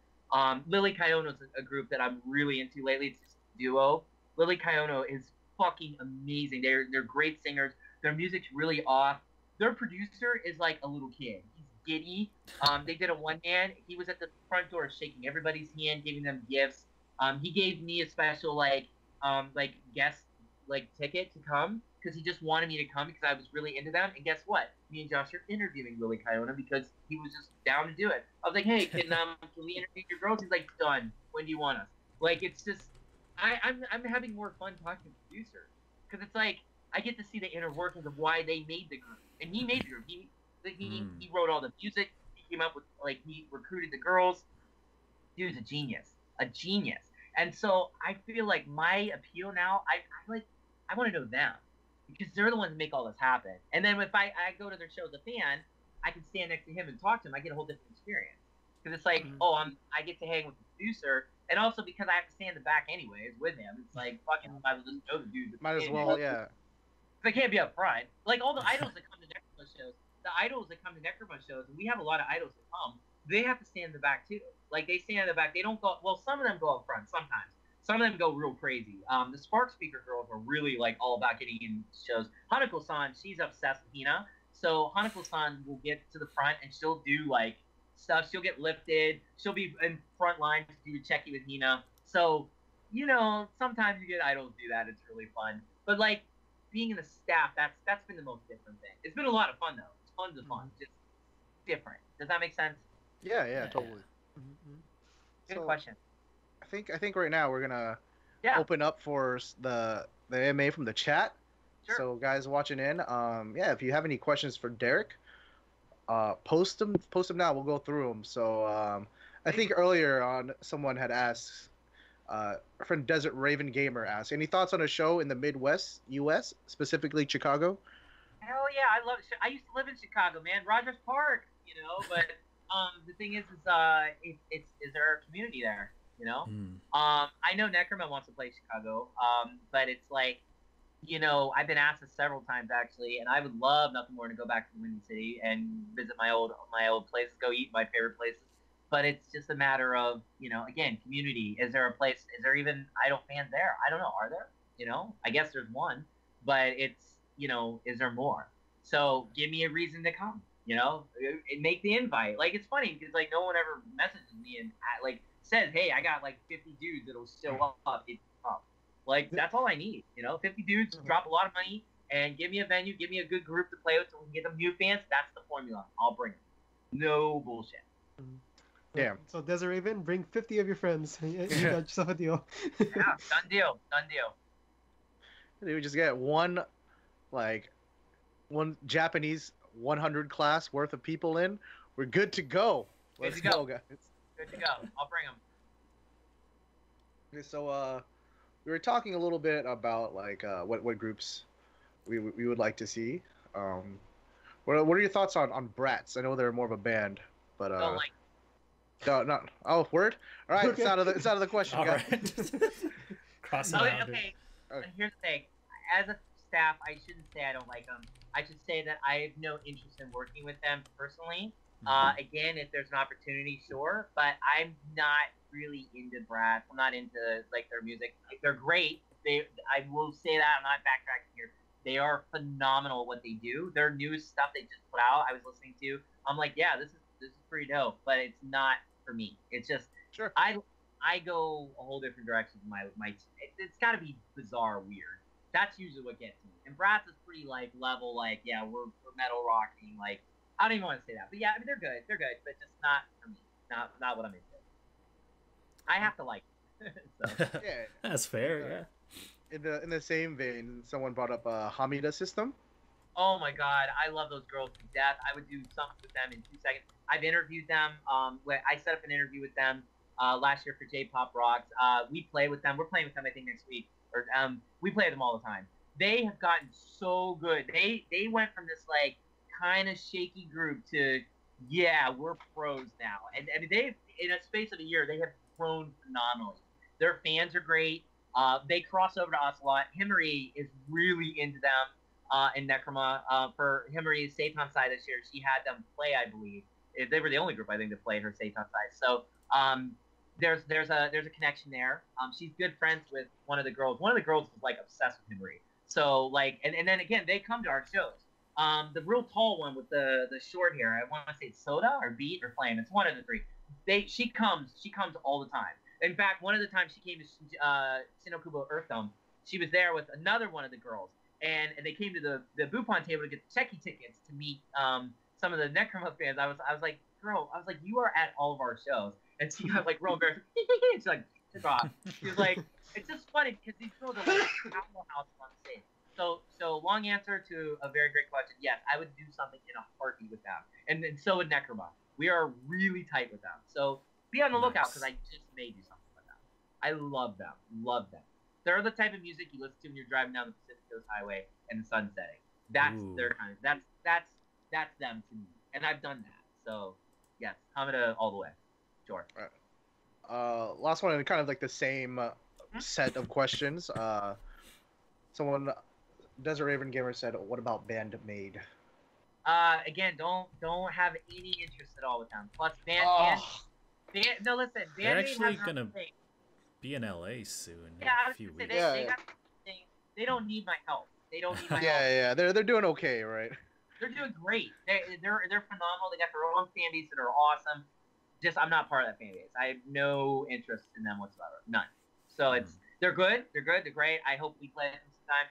Lily Kayono is a group that I'm really into lately. It's just a duo. Lily Kayono is fucking amazing. They're great singers. Their music's really off. Their producer is like a little kid. He's giddy. They did a one man. He was at the front door shaking everybody's hand, giving them gifts. He gave me a special guest ticket to come because he just wanted me to come because I was really into them. And guess what? Me and Josh are interviewing Lily Kayono because he was just down to do it. I was like, "Hey, can we interview your girls?" He's like, "Done. When do you want us?" Like, it's just I'm having more fun talking to producers because it's like I get to see the inner workings of why they made the group. And he made the group. He wrote all the music. He came up with he recruited the girls. He was a genius. And so I feel like my appeal now, I want to know them because they're the ones that make all this happen. And then if I go to their show as a fan, I can stand next to him and talk to him. I get a whole different experience because it's like, I get to hang with the producer, and also because I have to stand in the back anyways with him. It's like fucking might as well just know the dude. Might as well, yeah. They can't be up front. Like all the idols that come to Necroma shows, and we have a lot of idols that come, they have to stand in the back too. Like they stand in the back. They don't go. Well, some of them go up front. Sometimes. Some of them go real crazy. The Spark Speaker girls are really like all about getting in shows. Hanako-san, she's obsessed with Hina. So Hanako-san will get to the front and she'll do like stuff. She'll get lifted. She'll be in front line to do a checky with Nina. So, you know, sometimes you get idols do that. It's really fun. But like being in the staff, that's been the most different thing. It's been a lot of fun though. It's tons of fun. Just different. Does that make sense? Yeah, totally. Good So, question. I think right now we're gonna Yeah. open up for the AMA from the chat. Sure. So guys watching in, yeah, if you have any questions for Derek, post them now. We'll go through them. So I think earlier on someone had asked, our friend Desert Raven Gamer asked, any thoughts on a show in the Midwest U.S., specifically Chicago? Hell yeah, I love it. I used to live in Chicago, man. Rogers Park, you know. But the thing is there a community there? You know. I know Necroma wants to play Chicago, but it's like, you know, I've been asked this several times actually, and I would love nothing more to go back to the Windy City and visit my old places, go eat my favorite places. But it's just a matter of, you know, again, community. Is there a place? Is there even idol fans there? I don't know. Are there? You know, I guess there's one, but it's, you know, is there more? So give me a reason to come. You know, make the invite. Like, it's funny because like no one ever messages me and like says, hey, I got like 50 dudes that'll show up. It's up. Like, that's all I need. You know, 50 dudes, drop a lot of money, and give me a venue, give me a good group to play with so we can get them new fans. That's the formula. I'll bring them. No bullshit. Yeah. So Desert Raven, bring 50 of your friends. You got yourself a deal. Yeah, done deal. Done deal. We just get one Japanese 100 class worth of people in. We're good to go. Let's go, guys. Good to go. I'll bring them. Okay, so we were talking a little bit about like what groups we would like to see. What are your thoughts on Bratz? I know they're more of a band, but Don't like. no, not word. All right, Okay. it's out of the question, All guys. right. Cross it Okay, out. okay. Okay. Here's the thing. As a staff, I shouldn't say I don't like them. I should say that I have no interest in working with them personally. Again, if there's an opportunity, sure. But I'm not really into Bratz. I'm not into like their music. They're great. I will say that. I'm not backtracking here. They are phenomenal what they do. Their new stuff they just put out, I was listening to. I'm like, yeah, this is pretty dope. But it's not for me. It's just Sure. I go a whole different direction. It's got to be bizarre, weird. That's usually what gets me. And Bratz is pretty like level, like yeah, we're metal rocking. Like I don't even want to say that, but yeah, I mean they're good, but just not for me. Not what I'm into. I have to like it. So. Yeah. That's fair. Yeah. In the same vein, someone brought up Hamida System. Oh my god, I love those girls to death. I would do something with them in 2 seconds. I've interviewed them. I set up an interview with them last year for J-Pop Rocks. We play with them. We're playing with them, I think, next week. Or we play with them all the time. They have gotten so good. They went from this like kind of shaky group to yeah, we're pros now. And I mean, they've in a space of a year, they have grown phenomenally. Their fans are great. They cross over to us a lot. Himari is really into them in Necroma. For Himari's Satan side this year, she had them play, I believe. They were the only group I think to play her Satan side. So there's a connection there. She's good friends with one of the girls. One of the girls was like obsessed with Himari. So like, and then again, they come to our shows. The real tall one with the short hair, I want to say it's Soda or Beat or Flame. It's one of the three. She comes all the time. In fact, one of the times she came to Shinokubo Earth Dome, she was there with another one of the girls, and they came to the Bupon table to get the checky tickets to meet some of the Necroma fans. I was like, girl, you are at all of our shows, and she got like real embarrassed. She's like, took off. She was like, it's just funny because these girls are like Animal House on stage. So long answer to a very great question. Yes, I would do something in a heartbeat with them, and so would Necroma. We are really tight with them. So be on the lookout because I just may do something with them. I love them. They're the type of music you listen to when you're driving down the Pacific Coast Highway and the sun's setting. That's their kind of that's them to me, and I've done that. So yes, Hamida all the way. Sure. Last one, and kind of like the same set of questions. Someone, Desert Raven Gamer said, "What about Bandmade?" Again, don't have any interest at all with them. Plus, no, listen, They're Bandmade actually has gonna be in LA soon. Yeah, In I a was few gonna weeks. say, they don't need my help. They don't need my help. Yeah, they're doing okay, right? They're doing great. They're phenomenal. They got their own fan base that are awesome. Just I'm not part of that fan base. I have no interest in them whatsoever. None. So they're good. They're good. They're great. I hope we play them sometime.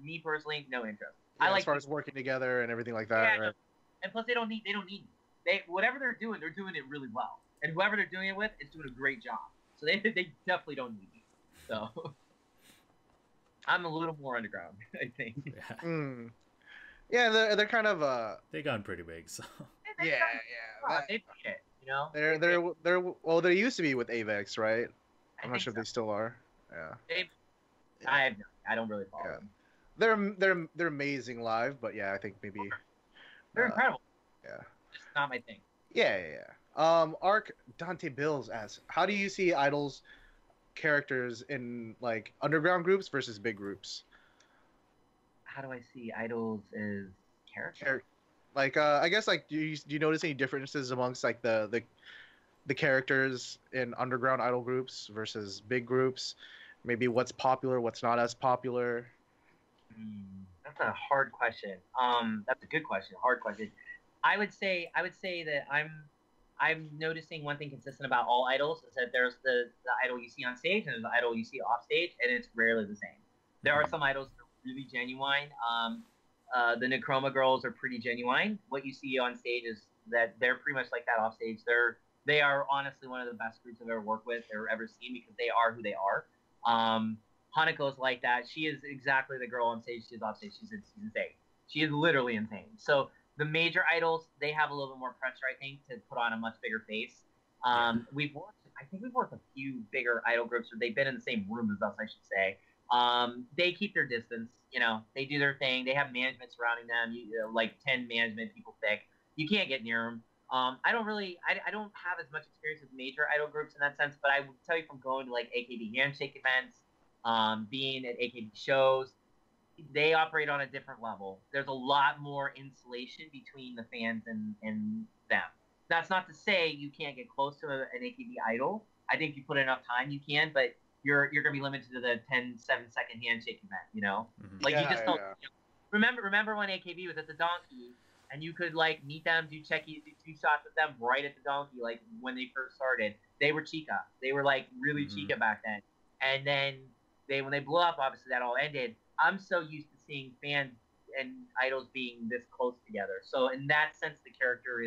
Me personally, no interest. Yeah, I like as far as working together and everything like that. Yeah, right? no. And plus they don't need me. Whatever they're doing it really well. And whoever they're doing it with is doing a great job. So they definitely don't need me. So I'm a little more underground, I think. Yeah. Yeah, they're kind of They gone pretty big, so. Yeah. They beat it, you know. They're well, they used to be with Avex, right? I'm not think sure if so. they still are. Yeah. I don't really follow Yeah. them. They're amazing live, but yeah, I think maybe They're incredible. yeah. Just not my thing. Yeah. Arc Dante Bills asks, how do you see idols characters in like underground groups versus big groups? How do I see idols as characters? Like I guess like do you notice any differences amongst like the characters in underground idol groups versus big groups? Maybe what's popular, what's not as popular. That's a hard question. That's a good question. Hard question. I would say that I'm noticing one thing consistent about all idols is that there's the idol you see on stage and there's the idol you see off stage, and it's rarely the same. There are some idols that are really genuine. The Necroma girls are pretty genuine. What you see on stage is that they're pretty much like that off stage. They are honestly one of the best groups I've ever worked with or ever seen because they are who they are. Haneko's like that. She is exactly the girl on stage. She's off stage. She's insane. She is literally insane. So the major idols, they have a little bit more pressure, I think, to put on a much bigger face. We've worked a few bigger idol groups, or they've been in the same room as us, I should say. They keep their distance. You know, they do their thing. They have management surrounding them, like 10 management people thick. You can't get near them. I don't have as much experience with major idol groups in that sense, but I would tell you from going to like AKB handshake events, being at AKB shows, they operate on a different level. There's a lot more insulation between the fans and them. That's not to say you can't get close to an AKB idol. I think if you put in enough time, you can, but you're gonna be limited to the 7-second handshake event. You know, like you just don't. You know, remember when AKB was at the Donkey, and you could like meet them, do checkies, do 2 shots with them right at the Donkey, like when they first started. They were chica. They were like really chica back then. And then when they blew up, obviously that all ended. I'm so used to seeing fans and idols being this close together. So in that sense, the character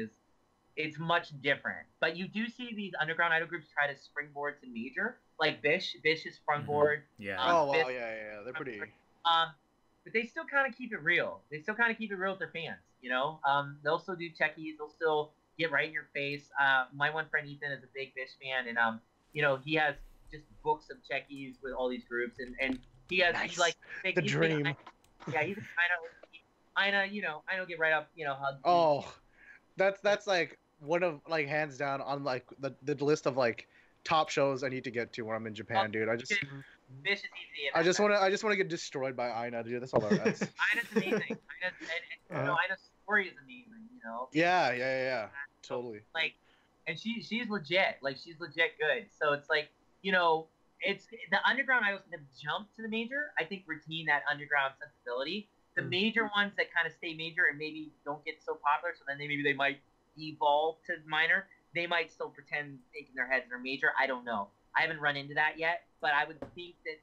it's much different. But you do see these underground idol groups try to springboard to major, like Bish. Bish is springboard. Yeah. Bish, yeah. They're pretty. But they still kind of keep it real. They still kind of keep it real with their fans. You know, they'll still do checkies. They'll still get right in your face. My one friend Ethan is a big Bish fan, and you know, he has just books of checkies with all these groups, and he has he's like big, the dream. He's kind of you know, I don't get right up, you know, hug. Oh, that's like one of like hands down on like the list of like top shows I need to get to when I'm in Japan, dude. Bish is easy. I just want to get destroyed by Aina, dude. That's all that is. Aina's amazing. Aina's story is amazing. You know. Yeah. Totally. Like, and she's legit. Like, she's legit good. So it's like, you know, it's the underground idols that have jumped to the major, I think, retain that underground sensibility. The major ones that kind of stay major and maybe don't get so popular, so then maybe they might evolve to minor. They might still pretend thinking their heads are major. I don't know. I haven't run into that yet, but I would think that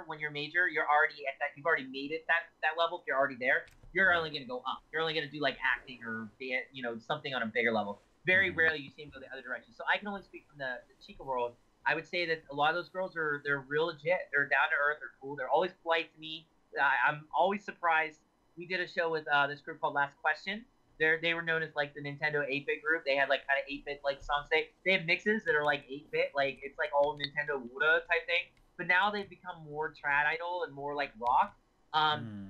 when you're major, you're already at that. You've already made it that level. If you're already there, you're only going to go up. You're only going to do like acting or you know, something on a bigger level. Very rarely you see them go the other direction. So I can only speak from the Chica world. I would say that a lot of those girls they're real legit. They're down to earth. They're cool. They're always polite to me. I'm always surprised. We did a show with this group called Last Question. They were known as like the Nintendo 8-bit group. They had like kind of 8-bit like songs. They have mixes that are like 8-bit, like it's like all Nintendo Wuda type thing. But now they've become more trad idol and more like rock.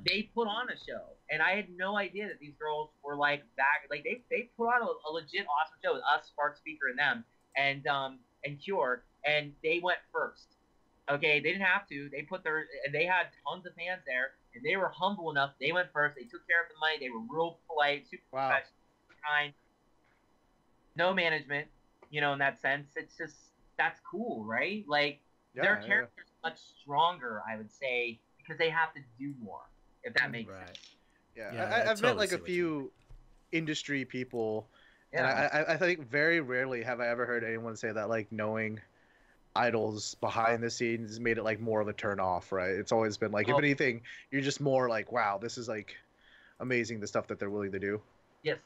They put on a show, and I had no idea that these girls were like back. Like they put on a legit awesome show with us, Spark Speaker, and them, and Cure, and they went first. Okay, they didn't have to. They had tons of fans there, and they were humble enough. They went first. They took care of the money. They were real polite, super professional, kind. No management, you know, in that sense. It's just that's cool, right? Like their characters are much stronger, I would say, because they have to do more. If that makes sense. Yeah, Yeah, I I've met totally like see a what you mean. few industry people, and Yeah. I think very rarely have I ever heard anyone say that like knowing idols behind the scenes made it like more of a turn off, right? It's always been like if Oh, anything, you're just more like, wow, this is like amazing the stuff that they're willing to do. yes.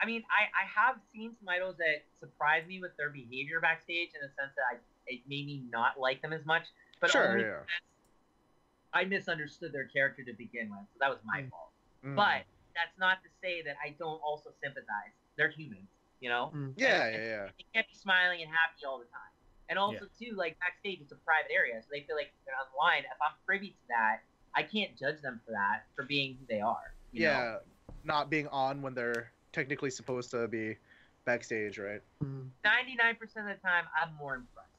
I mean, I have seen some idols that surprised me with their behavior backstage in the sense that it made me not like them as much, but Sure, only yeah. because I misunderstood their character to begin with, so that was my fault. Mm. But that's not to say that I don't also sympathize. They're humans, you know. Yeah, And yeah. they can't be smiling and happy all the time. And also, too, like backstage, it's a private area, so they feel like they're on the line. If I'm privy to that, I can't judge them for that, for being who they are. You know? Not being on when they're technically supposed to be backstage, right? 99% of the time, I'm more impressed.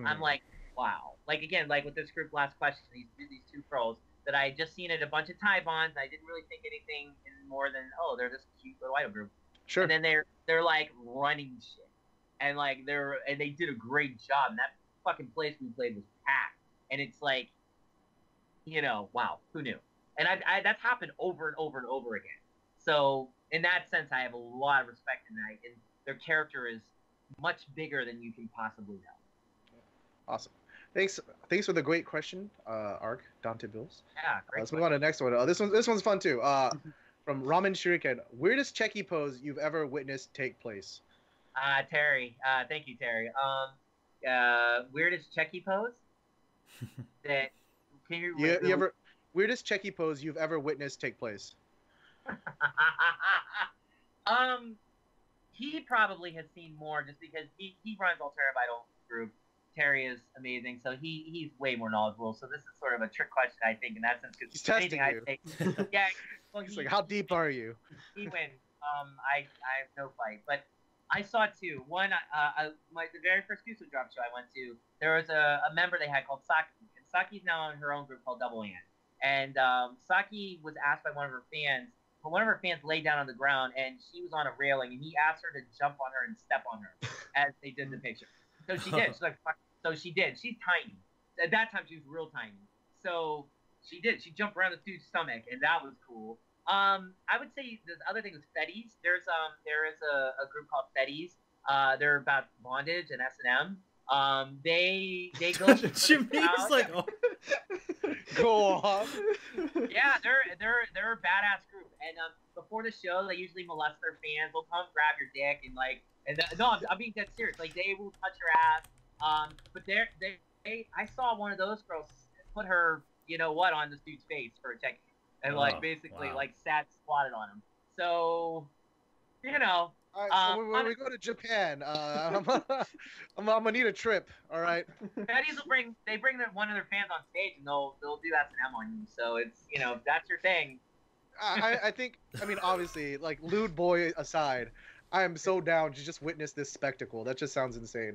I'm like, wow. Like, again, like with this group, last question, these two pros that I had just seen at a bunch of Thai bonds. I didn't really think anything more than, oh, they're this cute little idol group. Sure. And then they're like running shit. And like they did a great job. And that fucking place we played was packed. And it's like, you know, wow, who knew? And I that's happened over and over and over again. So in that sense, I have a lot of respect in that. And their character is much bigger than you can possibly know. Awesome. Thanks for the great question, Ark Dante Bills. Yeah, great. Let's move on to the next one. This one's fun too. From Ramen Shuriken, weirdest checky pose you've ever witnessed take place? Terry. Thank you, Terry. Weirdest checky pose that can you ever weirdest checky pose you've ever witnessed take place? He probably has seen more just because he runs Alternative Idol group. Terry is amazing, so he's way more knowledgeable. So this is sort of a trick question, I think, in that sense. Because he's testing you. Yeah. Well, he's like, how deep are you? He wins. I have no fight, but I saw two. One, the very first Kuso Drop show I went to, there was a member they had called Saki, and Saki's now in her own group called Double Ann. And Saki was asked by one of her fans, but one of her fans laid down on the ground, and she was on a railing, and he asked her to jump on her and step on her as they did the picture. So she did. She's like, so she did. She's tiny. At that time, she was real tiny. So she did. She jumped around the dude's stomach, and that was cool. I would say the other thing was Fetties. There is a group called Fetties. They're about bondage and S&M. They go. Jimmy's like, oh. Go on. Yeah, they're a badass group. And before the show, they usually molest their fans. They'll come grab your dick and like. And no, I'm being dead serious. Like they will touch your ass. But I saw one of those girls put her, you know what, on this dude's face for a check. And like basically like sat squatted on him. So, you know. All right, so when we go to Japan, I'm gonna need a trip. All right. Fetties will bring one of their fans on stage and they'll do S&M on you. So it's, you know, if that's your thing. I think, I mean, obviously, like lewd boy aside, I am so down to just witness this spectacle. That just sounds insane.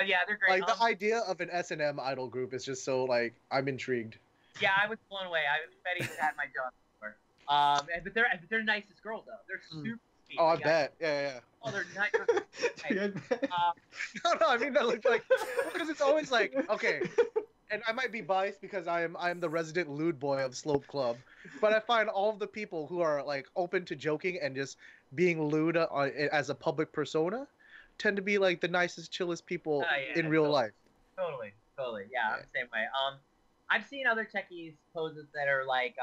Yeah, they're great. Like the idea of an S&M idol group is just so like I'm intrigued. Yeah, I was blown away. Fetties had my jaw before. But they're nicest girls though. They're super sweet. Oh, I bet. Yeah. Oh, they're nice. No, I mean that looks like because it's always like okay. And I might be biased because I am the resident lewd boy of Slope Club, but I find all of the people who are like open to joking and just being lewd as a public persona tend to be like the nicest, chillest people in real life. Totally. Yeah, I'm the same way. I've seen other techies poses that are like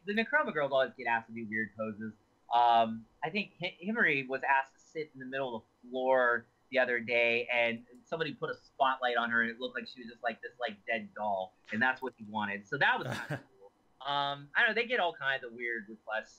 the Necroma girls always get asked to do weird poses. I think Himari was asked to sit in the middle of the floor the other day, and somebody put a spotlight on her, and it looked like she was just like this like dead doll, and that's what he wanted. So that was kind of cool. I don't know, they get all kinds of weird requests,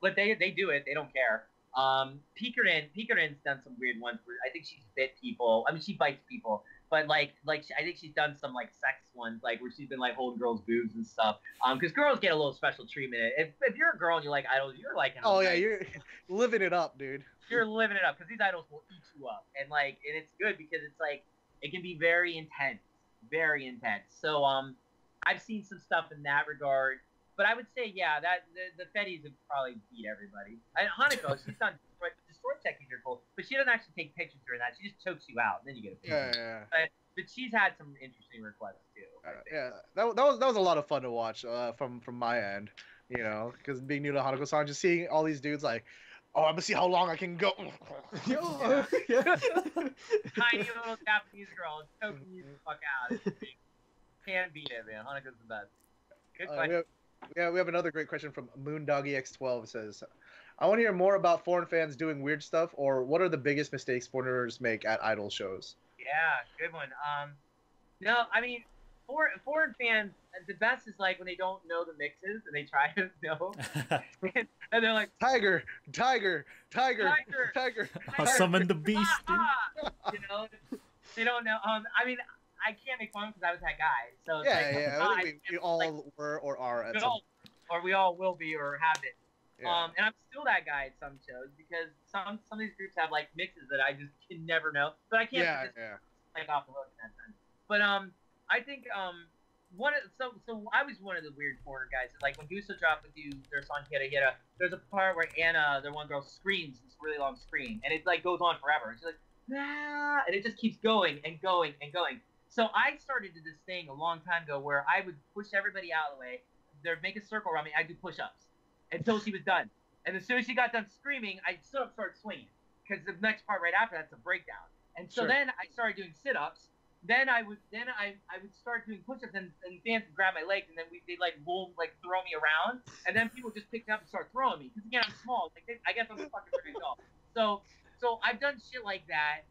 but they do it. They don't care. Pikarin's done some weird ones where I think she's bit people. I mean, she bites people, but I think she's done some like sex ones, like where she's been like holding girls' boobs and stuff. Because girls get a little special treatment. If you're a girl and you like idols, you're like, oh yeah, you're living it up, dude. You're living it up because these idols will eat you up, and it's good because it's like it can be very intense. So I've seen some stuff in that regard, but I would say that the Fetties would probably beat everybody. And Hanako, she's done short techies are cool, but she doesn't actually take pictures during that. She just chokes you out, and then you get a picture. Yeah. But she's had some interesting requests too. Yeah, that was a lot of fun to watch from my end, you know, because being new to Hanako-san, just seeing all these dudes like, oh, I'm gonna see how long I can go. Yeah. Tiny little Japanese girl choking you the fuck out. Can't beat it, man. Hanukkah's the best. Good question. We have another great question from Moondoggy X12. It says, I want to hear more about foreign fans doing weird stuff, or what are the biggest mistakes foreigners make at idol shows? Yeah, good one. No, I mean, foreign fans, the best is like when they don't know the mixes and they try to know, and they're like, Tiger. I'll summon the beast. You know, they don't know. I mean, I can't make fun because I was that guy. So it's I think we all were or are at some. Or we all will be or have been. Yeah. And I'm still that guy at some shows because some of these groups have like mixes that I just can never know. But I can't like off the hook in that sense. But I think so I was one of the weird foreigner guys. Like when Gusto Drop would do their song Hira Hira, there's a part where Anna, their one girl, screams this really long scream, and it like goes on forever. And she's like, ah, and it just keeps going and going and going. So I started to this thing a long time ago where I would push everybody out of the way. They'd make a circle around me. I'd do push-ups until she was done. And as soon as she got done screaming, I stood up, started swinging, because the next part right after that's a breakdown. And so then I started doing sit-ups. Then I would start doing push-ups, and fans would grab my legs, and then they'd like throw me around, and then people just pick me up and start throwing me, because again I'm small. Like I guess I'm a fucking big dog. So I've done shit like that.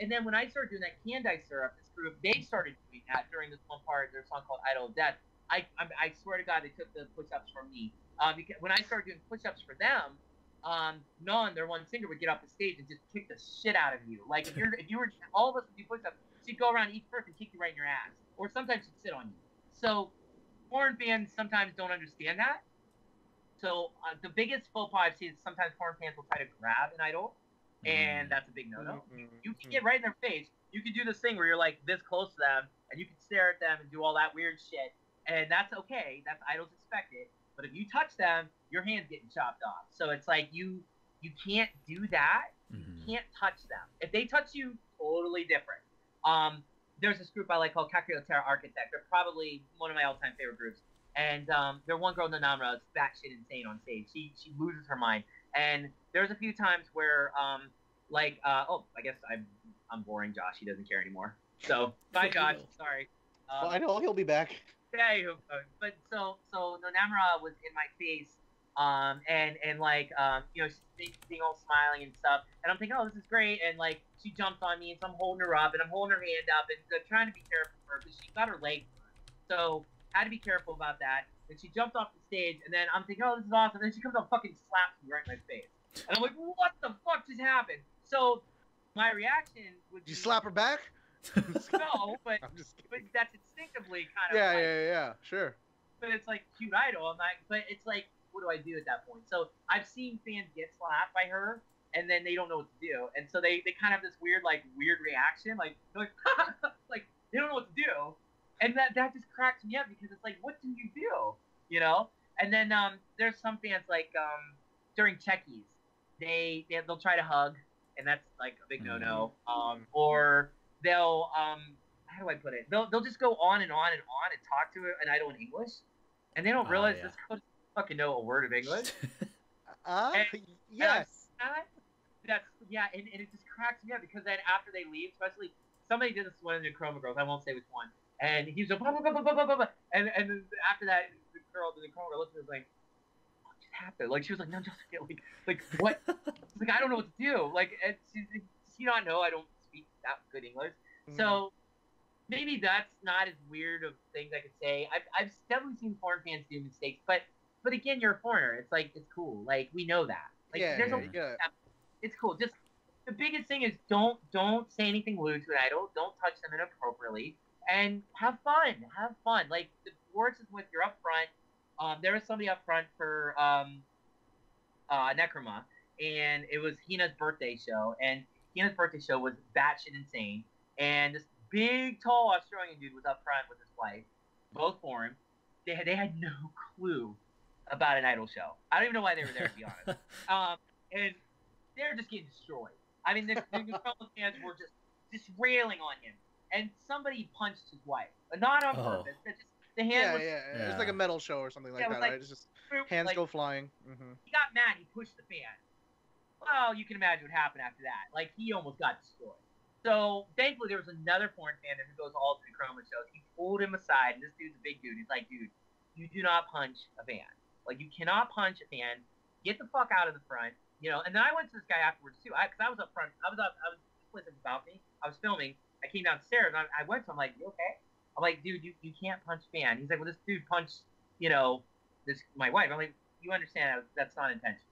And then when I started doing that Candy Syrup, this group, they started doing that during this one part of their song called Idol of Death. I swear to God, they took the push-ups from me. Because when I started doing push-ups for them, Non, their one singer, would get off the stage and just kick the shit out of you. Like if you were, all of us would do push-ups, she'd go around each person and kick you right in your ass. Or sometimes she'd sit on you. So foreign fans sometimes don't understand that. So the biggest faux pas I've seen is sometimes foreign fans will try to grab an idol, and that's a big no-no. You can get right in their face. You can do this thing where you're like this close to them, and you can stare at them and do all that weird shit, and that's okay. That's idols expect it. But if you touch them, your hand's getting chopped off. So it's like you can't do that. You can't touch them. If they touch you, totally different. There's this group I like called Kakuyo-Terra Architect. They're probably one of my all-time favorite groups. And their one girl, Nanamra, is batshit insane on stage. She loses her mind. And there's a few times where, I guess I'm boring Josh. He doesn't care anymore. So, bye, Josh. Sorry. Well, I know he'll be back. Yeah, but so Nanamra was in my face, she's being all smiling and stuff, and I'm thinking, oh, this is great, and like she jumped on me, and so I'm holding her up, and I'm holding her hand up, and trying to be careful for her because she got her leg burned, so had to be careful about that. And she jumped off the stage, and then I'm thinking, oh, this is awesome, and then she comes up, fucking slaps me right in my face, and I'm like, what the fuck just happened? So my reaction would be, Did you slap her back? No, but that's instinctively kind of sure. But it's like cute idol. But it's like, what do I do at that point? So I've seen fans get slapped by her, and then they don't know what to do, and so they kind of have this weird reaction, like like they don't know what to do, and that just cracks me up because it's like, what do you do, you know? And then there's some fans like during checkies, they'll try to hug, and that's like a big no-no. Or they'll how do I put it? They'll just go on and on and on and talk to an idol in English, and they don't realize this girl doesn't fucking know a word of English. Yes. And it just cracks me up because then after they leave, especially somebody did this one in the Chroma Girls, I won't say which one, and he was like, blah, blah, blah, blah, blah, blah, blah. And then after that, the Chroma Girl looked at me like, what just happened? Like she was like, no, just like what? Like I don't know what to do. Like, and does she not know I don't speak that good English? So maybe that's not as weird of things I could say. I've definitely seen foreign fans do mistakes, but again, you're a foreigner. It's like, it's cool. Like we know that. Like it's cool. Just the biggest thing is don't say anything lewd to an idol. Don't touch them inappropriately, and have fun. Have fun. Like the worst is when you're up front. There was somebody up front for Necroma, and it was Hina's birthday show, and Hina's birthday show was batshit insane. And this big, tall Australian dude was up front with his wife, both foreign. They had no clue about an idol show. I don't even know why they were there, to be honest. And they're just getting destroyed. I mean, the Chroma fans were just railing on him, and somebody punched his wife, not on purpose. Just the hand was. Yeah. It's like a metal show or something like that, like, right? It's just hands go flying. Mm-hmm. He got mad. He pushed the fan. Well, you can imagine what happened after that. Like, he almost got destroyed. So, thankfully, there was another porn fan who goes all to the Chroma shows. He pulled him aside, and this dude's a big dude. He's like, dude, you do not punch a fan. Like, you cannot punch a fan. Get the fuck out of the front. You know, and then I went to this guy afterwards, too. Because I was up front. I was listening about me. I was filming. I came downstairs, and I went to him, like, you okay? I'm like, dude, you can't punch a fan. He's like, well, this dude punched, you know, my wife. I'm like, you understand that's not intentional.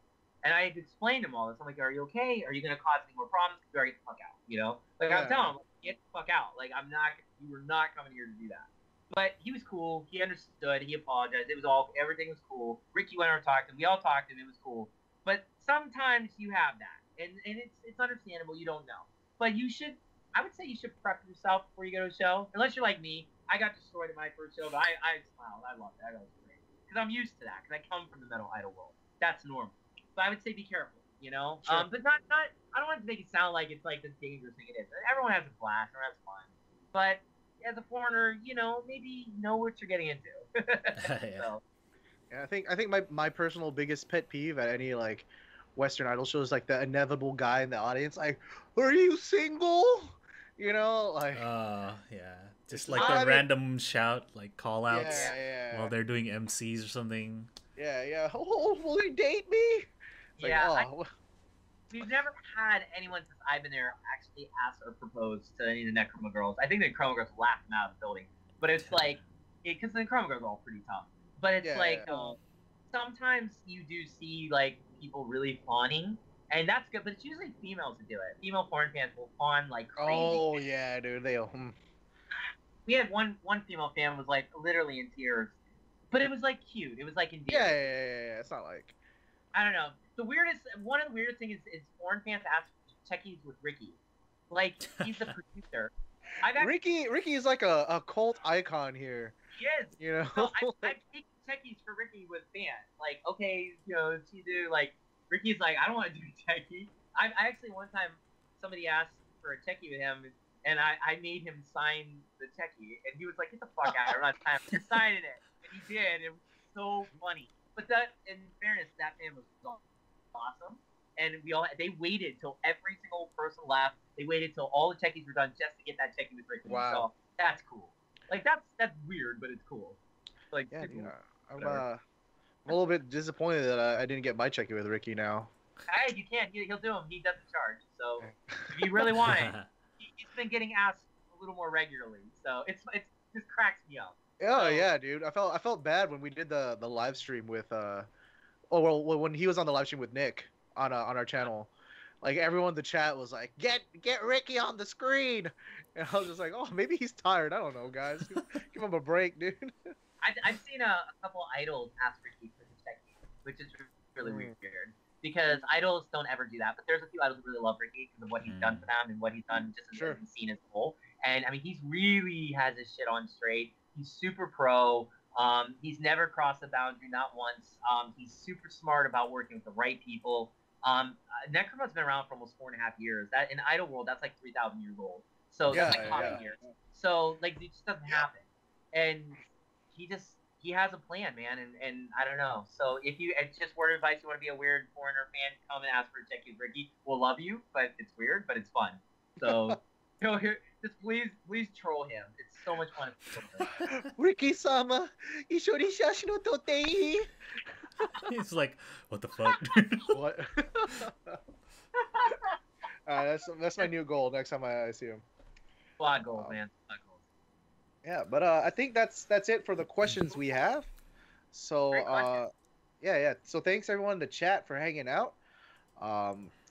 And I explained to him all this. I'm like, are you okay? Are you going to cause any more problems? You better get the fuck out, you know? Like, I'm telling him, get the fuck out. Like, you were not coming here to do that. But he was cool. He understood. He apologized. Everything was cool. Ricky went over and talked to him. We all talked to him. It was cool. But sometimes you have that. And it's understandable. You don't know. But I would say you should prep yourself before you go to a show. Unless you're like me. I got destroyed at my first show, but I smiled. I loved it. I thought it was great. Because I'm used to that. Because I come from the metal idol world. That's normal. But I would say be careful, you know? Sure. But not. I don't want to make it sound like it's like this dangerous thing it is. Everyone has a blast. Everyone has fun. But as a foreigner, you know, maybe know what you're getting into. So. Yeah, I think my personal biggest pet peeve at any like Western Idol show is like the inevitable guy in the audience, like, are you single? You know, like. Yeah. Just like the random shout, like call outs while they're doing MCs or something. Yeah. Oh, will you date me? It's we've never had anyone since I've been there actually ask or propose to any of the Necroma girls. I think the Necroma girls laughed them out of the building. But it's like, because the Necroma girls are all pretty tough. But it's sometimes you do see like people really fawning. And that's good, but it's usually females who do it. Female foreign fans will fawn like crazy. Oh, yeah, dude. We had one female fan was like literally in tears. But it was like cute. It was like endearing. Yeah. It's not like. I don't know. One of the weirdest things is foreign fans ask techies with Ricky. Like, he's the producer. Ricky is like a cult icon here. He is. You know? So I've taken techies for Ricky with fans. Like, okay, you know, you do, like, Ricky's like, I don't want to do techie. I actually, one time, somebody asked for a techie with him, and I made him sign the techie, and he was like, get the fuck out of here, I'm not signing it. He signed it, and he did. It was so funny. But that, in fairness, that fan was awesome. And they waited till every single person left. They waited till all the techies were done just to get that techie with Ricky. Wow. So that's cool. Like, that's weird, but it's cool. Like, yeah, I'm a little bit disappointed that I didn't get my techie with Ricky now. Hey, you can't. He'll do them. He doesn't charge. So if you really want it, he's been getting asked a little more regularly. So it just cracks me up. Oh yeah, dude. I felt bad when we did the live stream with when he was on the live stream with Nick on our channel. Like, everyone in the chat was like, get Ricky on the screen, and I was just like, oh, maybe he's tired. I don't know, guys. Give him a break, dude. I've seen a couple idols ask Ricky for his technique, which is really weird because idols don't ever do that. But there's a few idols who really love Ricky because of what he's done for them and what he's done just as the scene as a whole. And I mean, he's really has his shit on straight. He's super pro. He's never crossed the boundary, not once. He's super smart about working with the right people. Necroma's been around for almost 4.5 years. That in Idol World, that's like 3,000 years old. So that's like common years. So like it just doesn't happen. And he has a plan, man. And I don't know. So if it's just word of advice, you want to be a weird foreigner fan, come and ask for a techie with Ricky. We'll love you, but it's weird, but it's fun. So just please troll him. It's so much fun. Ricky-sama, ishori shashi no totei. He's like, what the fuck? What? That's my new goal next time I see him. Squad goals, man. Squad goals. Yeah, but I think that's it for the questions we have. So yeah. So thanks everyone in the chat for hanging out.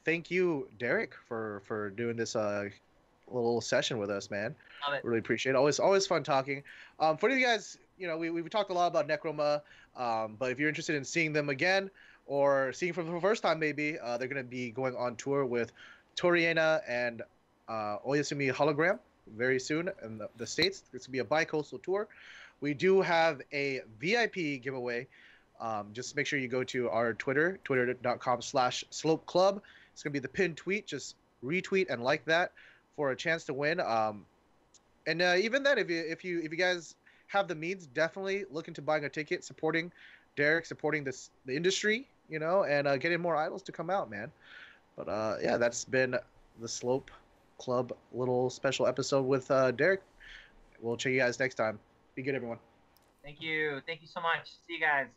Thank you, Derek, for doing this little session with us, man. Love it. Really appreciate it. Always fun talking. For you guys, you know, we talked a lot about Necroma, but if you're interested in seeing them again or seeing for the first time, maybe they're going to be going on tour with Toriena and Oyasumi Hologram very soon in the States. It's going to be a bi-coastal tour. We do have a VIP giveaway. Just make sure you go to our Twitter, twitter.com/slopeclub. It's gonna be the pinned tweet. Just retweet and like that for a chance to win. And even then, if you guys have the means, definitely look into buying a ticket, supporting Derek, supporting the industry, you know, and getting more idols to come out, man. But yeah, that's been the Slope Club little special episode with Derek. We'll check you guys next time. Be good, everyone. Thank you so much. See you guys.